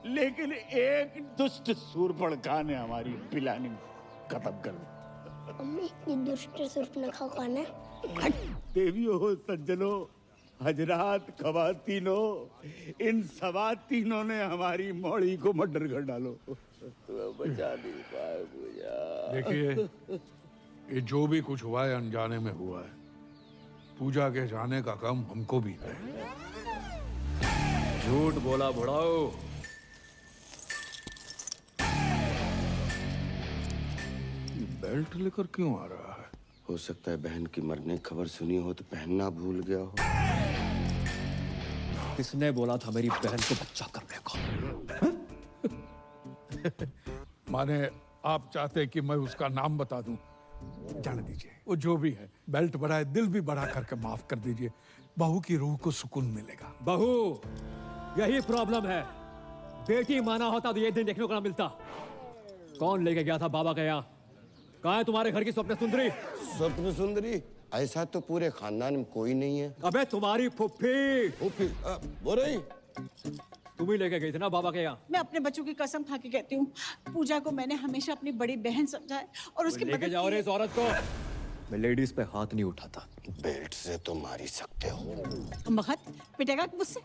लेकिन एक दुष्ट सूर्पणखा ने हमारी पिलानी खत्म कर दी। अम्मी, ये दुष्ट सूर्पणखा कौन है? देवियों, सज्जनों, हजरात, खवातीनों, इन सवातीनों ने हमारी मौड़ी को मर्डर कर डालो। बचा नहीं पाए पूजा। देखिए, ये जो भी कुछ हुआ है अनजाने में हुआ है। पूजा के जाने का गम हमको भी है। झूठ बोला बुढ़ाओ। बेल्ट लेकर क्यों आ रहा है? हो सकता है बहन की मरने की खबर सुनी हो तो पहनना भूल गया हो। किसने बोला था मेरी बहन को बच्चा करने को? माने आप चाहते कि मैं उसका नाम बता दूं? जाने दीजिए, वो जो भी है, बेल्ट बढ़ाए, दिल भी बढ़ा करके माफ कर दीजिए। बहू की रूह को सुकून मिलेगा। बहू, यही प्रॉब्लम है। बेटी माना होता तो ये दिन देखने को ना मिलता। कौन लेके गया था बाबा के यहाँ? कहाँ है तुम्हारे घर की स्वप्न सुंदरी? स्वप्न सुंदरी? ऐसा तो पूरे खानदान में कोई नहीं है। अबे तुम्हारी फुफ्फी। फुफ्फी वो रही। तुम ही लेके गई थी ना बाबा के यहाँ? मैं अपने बच्चों की कसम खा के कहती हूँ, पूजा को मैंने हमेशा अपनी बड़ी बहन समझा है और उसकी लेके मदद जाओ की रे है। इस औरत को। मैं लेडीज पे हाथ नहीं उठाता। बेल्ट से तो मार ही सकते हो। मगध, पिटेगा मुझसे?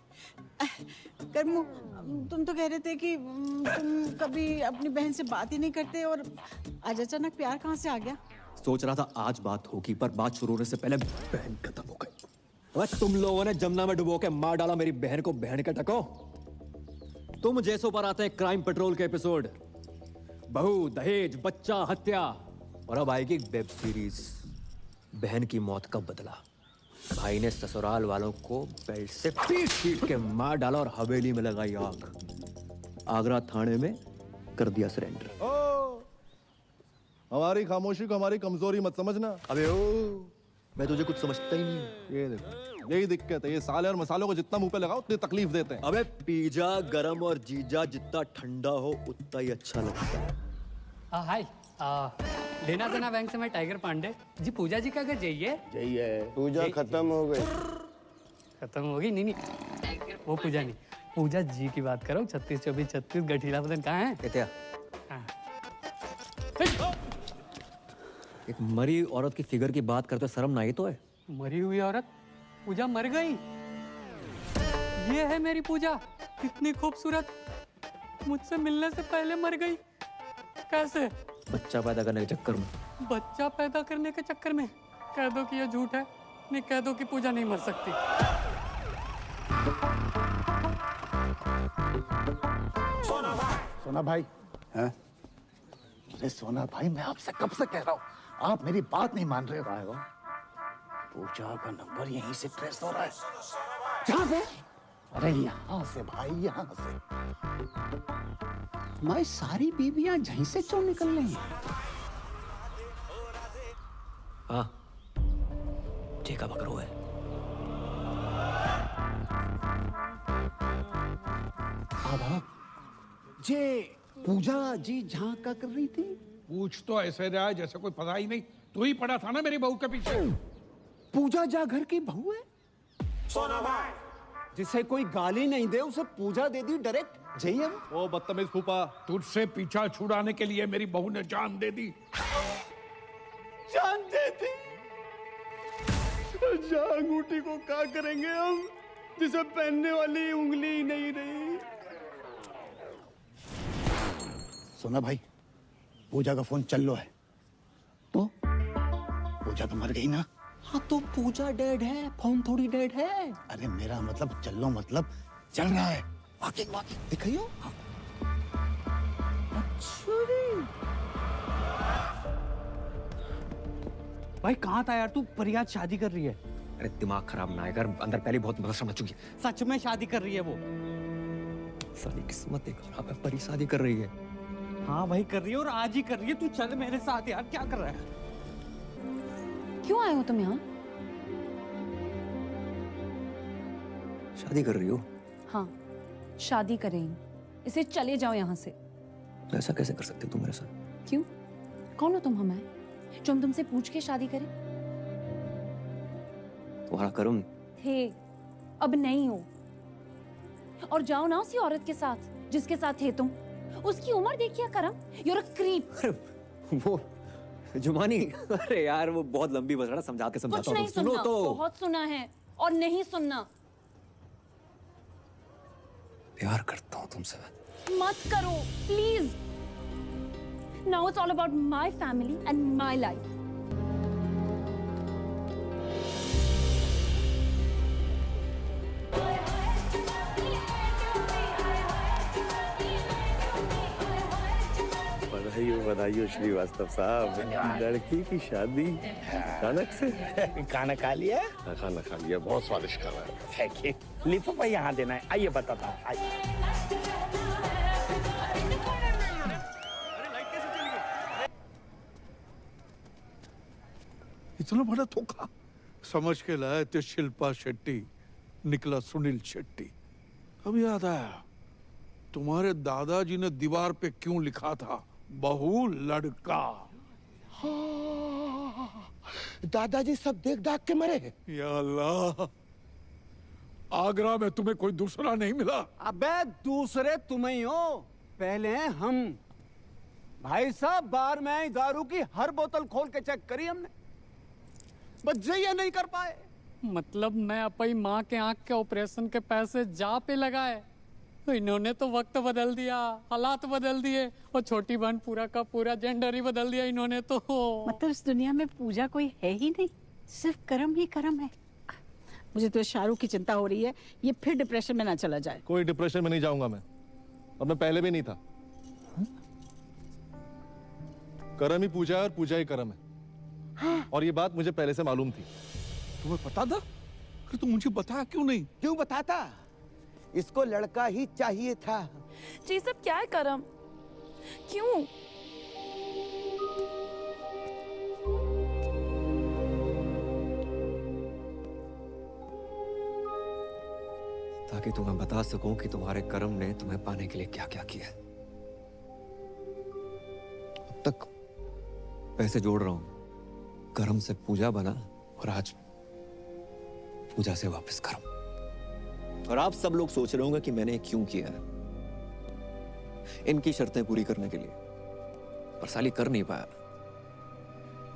कर्मू, तुम तो कह रहे थे कि तुम कभी अपनी बहन से बात ही नहीं करते, और आज अचानक प्यार कहाँ से आ गया? सोच रहा था आज बात होगी, पर बात शुरू होने से पहले बहन खत्म हो गई। अबे तुम लोगों ने जमुना में डुबो के मार डाला मेरी बहन को, बहन के टको। तुम जैसों पर आते हैं क्राइम पेट्रोल के एपिसोड, बहू, दहेज, बच्चा, हत्या, और अब आएगी वेब सीरीज बहन की मौत का बदला। भाई ने ससुराल वालों को बेल्ट से पीट के मार डाला और हवेली में लगाई आग। आगरा थाने में कर दिया सरेंडर। हमारी खामोशी को हमारी कमजोरी मत समझना। अबे ओ, मैं तुझे कुछ समझता ही नहीं हूँ। ये देखो, यही दिक्कत है, ये साले और मसालों को जितना मुंह पे लगाओ उतनी तकलीफ देते हैं। अबे पिज्जा गरम और जीजा जितना ठंडा हो उतना ही अच्छा लगता है। हाय, लेना देना बैंक से मैं टाइगर पांडे जी। पूजा जी का घर जाइए। चाहिए पूजा खत्म हो गई। खत्म हो गई? नहीं वो पूजा नहीं, पूजा जी की बात करो। 36 24 36 गठीला बदन कहाँ है? क्या? एक मरी औरत की फिगर की बात करते शर्म ना आई तो है? मरी हुई औरत? पूजा मर गई? ये है मेरी पूजा, कितनी खूबसूरत, मुझसे मिलने से पहले मर गई। कैसे? बच्चा पैदा करने के चक्कर में। बच्चा पैदा करने के चक्कर में? कह दो कि ये झूठ है, नहीं कह दो कि पूजा नहीं मर सकती। सोना भाई हैं? अरे सोना भाई, मैं आपसे कब से कह रहा हूँ, आप मेरी बात नहीं मान रहे हो। पूजा का नंबर यहीं से ट्रेस हो रहा है। जहाँ से? अरे यहाँ से भाई, यहाँ से। मैं सारी बीवियां यहीं से क्यों निकल रही हैं? हाँ, जेका बकरो है। जे पूजा जी जहाँ का कर रही थी? पूछ तो ऐसे रहा है जैसे कोई पता ही नहीं। तू ही पड़ा था ना मेरी बहू के पीछे। पूजा जा घर की बहू है? जिसे कोई गाली नहीं दे उसे पूजा दे दी डायरेक्ट। जय ओ बदतमीज फूफा, तुझसे पीछा छुड़ाने के लिए मेरी बहू ने जान दे दी। जान दे दी? अंगूठी को क्या करेंगे हम, जिसे पहनने वाली उंगली ही नहीं रही। सोना भाई, पूजा का फोन चल लो है तो? पूजा तो मर गई ना। हाँ तो पूजा डेड है, फोन थोड़ी डेड है। अरे मेरा मतलब चल लो मतलब चल रहा है। वाकई दिखाइयो। अच्छा भाई कहाँ था यार तू? परियाद शादी कर रही है। अरे दिमाग खराब ना है कर, अंदर पहले बहुत मदरसा मच चुकी है। सच में शादी कर रही है वो? साली किस्मत खराब है, परी शादी कर रही है। हाँ भाई कर रही है, और आज ही कर रही है। तू चल मेरे साथ यार, क्या कर रहा है? क्यों आए हो तुम यहाँ? शादी कर रही हो? हाँ, शादी करें। इसे चले जाओ यहाँ से। तो ऐसा कैसे कर सकते हो तुम मेरे साथ? क्यों? कौन हो तुम हमें जो हम तुमसे पूछ के शादी करें? तुम्हारा कर्म थे, अब नहीं हो। और जाओ ना उसी औरत के साथ जिसके साथ थे तुम। उसकी उम्र देखिए करम, you're a creep। वो जुमानी, अरे यार वो बहुत लंबी बस रहा, समझा के समझाता हूँ। सुनो तो। बहुत सुना है और नहीं सुनना। प्यार करता हूँ तुमसे। मत करो please. Now it's all about my family and my life. बधाई श्रीवास्तव साहब, लड़की की शादी अचानक से। खाना खा लिया? खाना खा लिया, बहुत स्वादिष्ट खाना है। Thank you. लिफाफा यहाँ देना है, आइए बताता हूँ। इतना बड़ा धोखा समझ के लाए थे शिल्पा शेट्टी, निकला सुनील शेट्टी। अब याद आया, तुम्हारे दादाजी ने दीवार पे क्यों लिखा था बहू लड़का। दादाजी सब देख दाग के मरे। या अल्लाह, आगरा में तुम्हें कोई दूसरा नहीं मिला? अबे दूसरे तुम ही हो, पहले हैं हम। भाई साहब, बार में दारू की हर बोतल खोल के चेक करी हमने, बस ये नहीं कर पाए। मतलब मैं अपनी माँ के आंख के ऑपरेशन के पैसे जा पे लगाए, तो इन्होंने तो वक्त बदल दिया, हालात बदल दिए, और छोटी बहन पूरा का पूरा जेंडर ही बदल दिया इन्होंने तो। मतलब इस दुनिया में पूजा कोई है ही नहीं, सिर्फ कर्म ही कर्म है। मुझे तो शाहरुख की चिंता हो रही है, ये फिर डिप्रेशन में ना चला जाए। कोई डिप्रेशन में नहीं जाऊंगा मैं, अब मैं पहले भी नहीं था। कर्म ही पूजा है और पूजा ही कर्म है। और ये बात मुझे पहले से मालूम थी। तुम्हें पता था? अरे तुम मुझे बताया क्यों नहीं? क्यों बताता? इसको लड़का ही चाहिए था। जी सब क्या है करम? क्यों? ताकि तुम्हें बता सकूं कि तुम्हारे कर्म ने तुम्हें पाने के लिए क्या क्या किया। अब तक पैसे जोड़ रहा हूं, कर्म से पूजा बना और आज पूजा से वापस कर्म। और आप सब लोग सोच रहे होंगे कि मैंने क्यों किया है, इनकी शर्तें पूरी करने के लिए, पर साली कर नहीं पाया।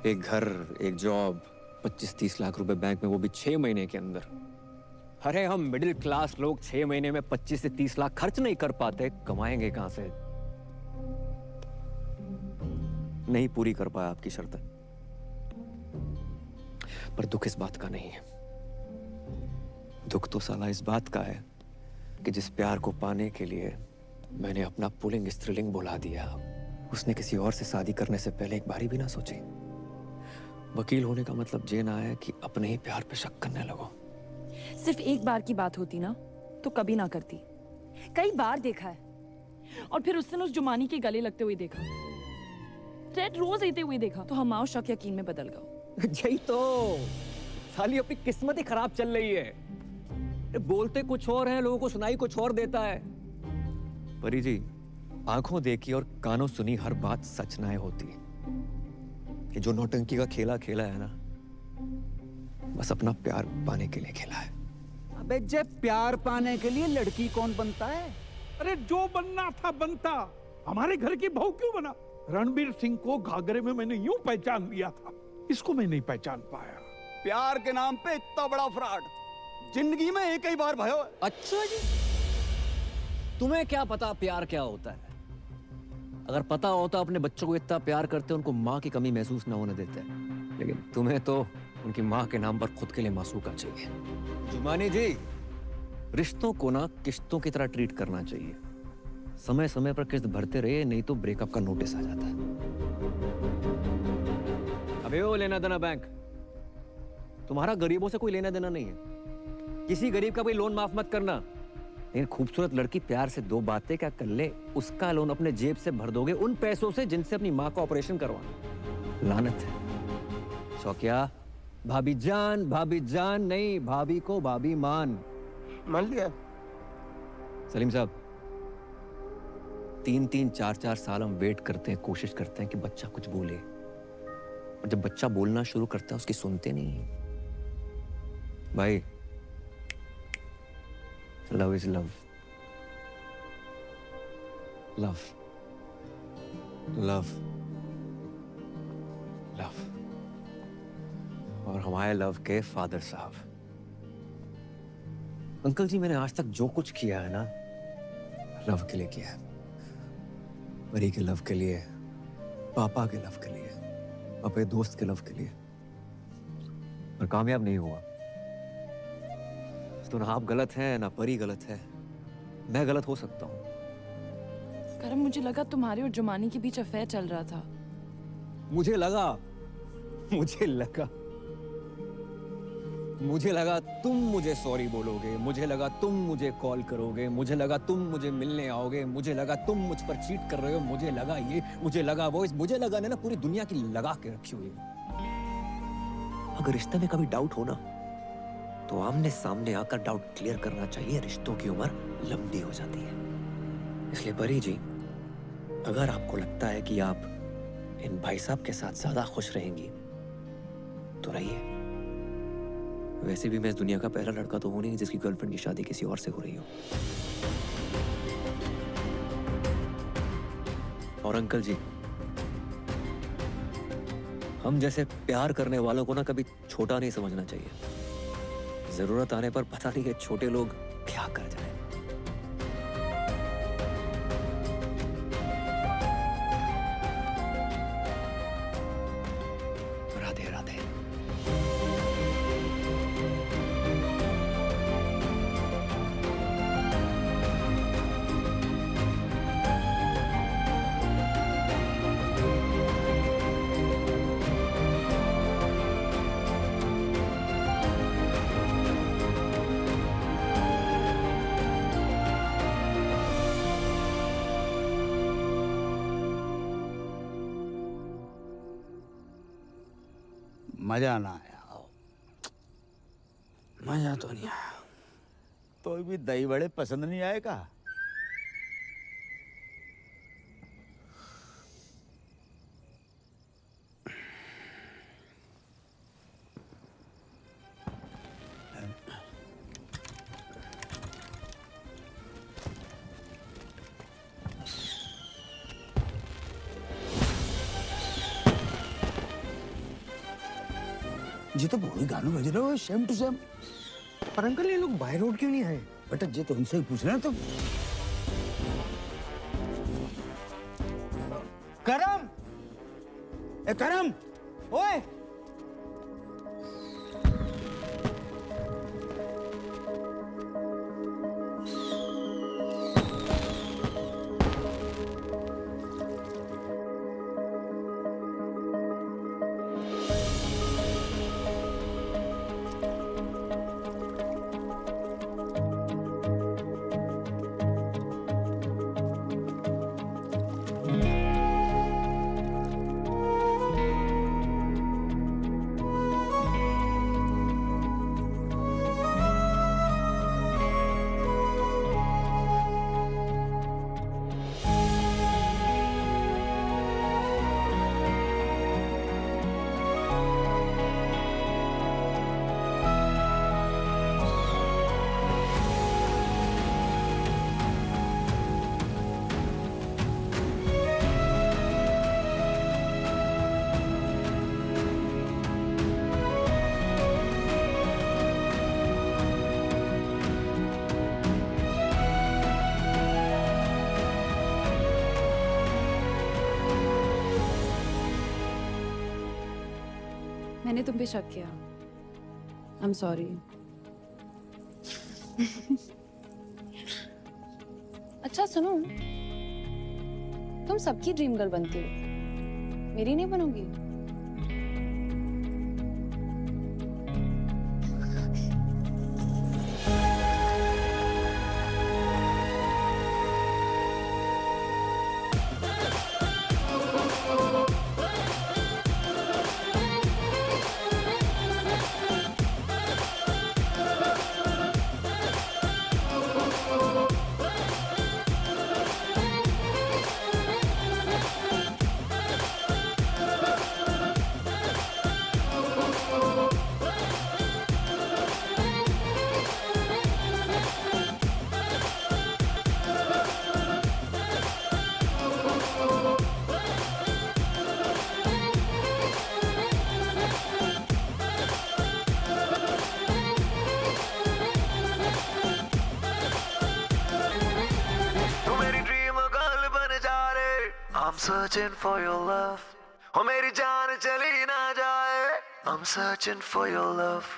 एक घर, एक जॉब, 25-30 लाख रुपए बैंक में, वो भी 6 महीने के अंदर। अरे हम मिडिल क्लास लोग 6 महीने में 25 से 30 लाख खर्च नहीं कर पाते, कमाएंगे कहां से? नहीं पूरी कर पाया आपकी शर्तें, पर दुख इस बात का नहीं है। दुख तो साला इस बात का है कि जिस प्यार को पाने के लिए मैंने अपना पुल्लिंग स्त्रीलिंग बुला दिया, उसने किसी और से शादी करने से पहले एक बारी भी ना सोची। वकील होने का मतलब ये ना है कि अपने ही प्यार पे शक करने लगो। सिर्फ एक बार की बात होती ना तो कभी ना करती। कई बार देखा है, और फिर उस दिन उस जुमानी के गले लगते हुए देखा, रेड रोज लेते हुए देखा, तो हमारा शक यकीन में बदल गया। यही तो साली अपनी किस्मत ही खराब चल रही है। बोलते कुछ और हैं, लोगों को सुनाई कुछ और देता है। परी जी, आंखों देखी और कानों सुनी हर बात सच ना होती। ये जो नौटंकी का खेला खेला है ना, बस अपना प्यार पाने के लिए खेला है। अबे जब प्यार पाने के लिए लड़की कौन बनता है? अरे जो बनना था बनता। हमारे घर की बहू क्यों बना? रणबीर सिंह को घाघरे में मैंने यूं पहचान लिया था, इसको मैं नहीं पहचान पाया। प्यार के नाम पे इतना बड़ा फ्रॉड जिंदगी में एक ही बार भयो। अच्छा जी, तुम्हें क्या पता प्यार क्या होता है? अगर पता होता अपने बच्चों को इतना प्यार करते, उनको माँ की कमी महसूस ना होने देते। लेकिन तुम्हें तो उनकी माँ के नाम पर खुद के लिए मासूका चाहिए। जुमानी जी, रिश्तों को ना किश्तों की तरह ट्रीट करना चाहिए। समय समय पर किस्त भरते रहे, नहीं तो ब्रेकअप का नोटिस आ जाता है। अबे वो लेना देना बैंक, तुम्हारा गरीबों से कोई लेना देना नहीं है। किसी गरीब का कोई लोन माफ मत करना। लेकिन खूबसूरत लड़की प्यार से 2 बातें क्या कर ले, उसका लोन अपने जेब से भर दोगे उन पैसों से जिनसे अपनी माँ का ऑपरेशन करवाना। लानत है। शौकिया, भाभी जान नहीं, भाभी को भाभी मान लिया। सलीम साहब, 3-3, 4-4 साल हम वेट करते हैं, कोशिश करते हैं कि बच्चा कुछ बोले, और जब बच्चा बोलना शुरू करता है उसकी सुनते नहीं है। भाई, love is love, love love love. और हमारे लव के फादर साहब, अंकल जी, मैंने आज तक जो कुछ किया है ना, लव के लिए किया है। परी के लव के लिए, पापा के लव के लिए, अपने दोस्त के लव के लिए, पर कामयाब नहीं हुआ। तो ना आप गलत हैं ना परी गलत है, मैं गलत हो सकता हूँ। करम, मुझे लगा तुम्हारे और जुमानी के बीच अफेयर चल रहा था। मुझे लगा तुम मुझे सॉरी बोलोगे, मुझे लगा तुम मुझे कॉल करोगे, मुझे लगा तुम मुझे मिलने आओगे, मुझे लगा तुम मुझ पर चीट कर रहे हो, मुझे लगा ये, मुझे लगा वो, मुझे लगा ना पूरी दुनिया की लगा के रखी हुई है। अगर रिश्ते में कभी डाउट हो ना, तो आमने सामने आकर डाउट क्लियर करना चाहिए। रिश्तों की उम्र लंबी हो जाती है। इसलिए परी जी, अगर आपको लगता है कि आप इन भाई साहब के साथ ज्यादा खुश रहेंगी तो रहिए। वैसे भी मैं इस दुनिया का पहला लड़का तो हूं नहीं जिसकी गर्लफ्रेंड की शादी किसी और से हो रही हो। और अंकल जी, हम जैसे प्यार करने वालों को ना कभी छोटा नहीं समझना चाहिए। जरूरत आने पर पता नहीं कि छोटे लोग क्या कर जाए। राधे राधे। मजा ना आया, मजा तो नहीं आया। तो भी दही बड़े पसंद नहीं आएगा। ये तो वही गाना बज रहा है, सेम टू सेम। पर अंकल ये लोग बाय रोड क्यों नहीं आए? बेटा ये तो उनसे ही पूछना है। तो करम, ए करम, ओए मैंने तुम पे शक किया। I am sorry. अच्छा सुनो, तुम सबकी ड्रीम गर्ल बनती हो, मेरी नहीं बनोगी? I'm searching for your love. Oh मेरी जान चली ना जाए. I'm searching for your love.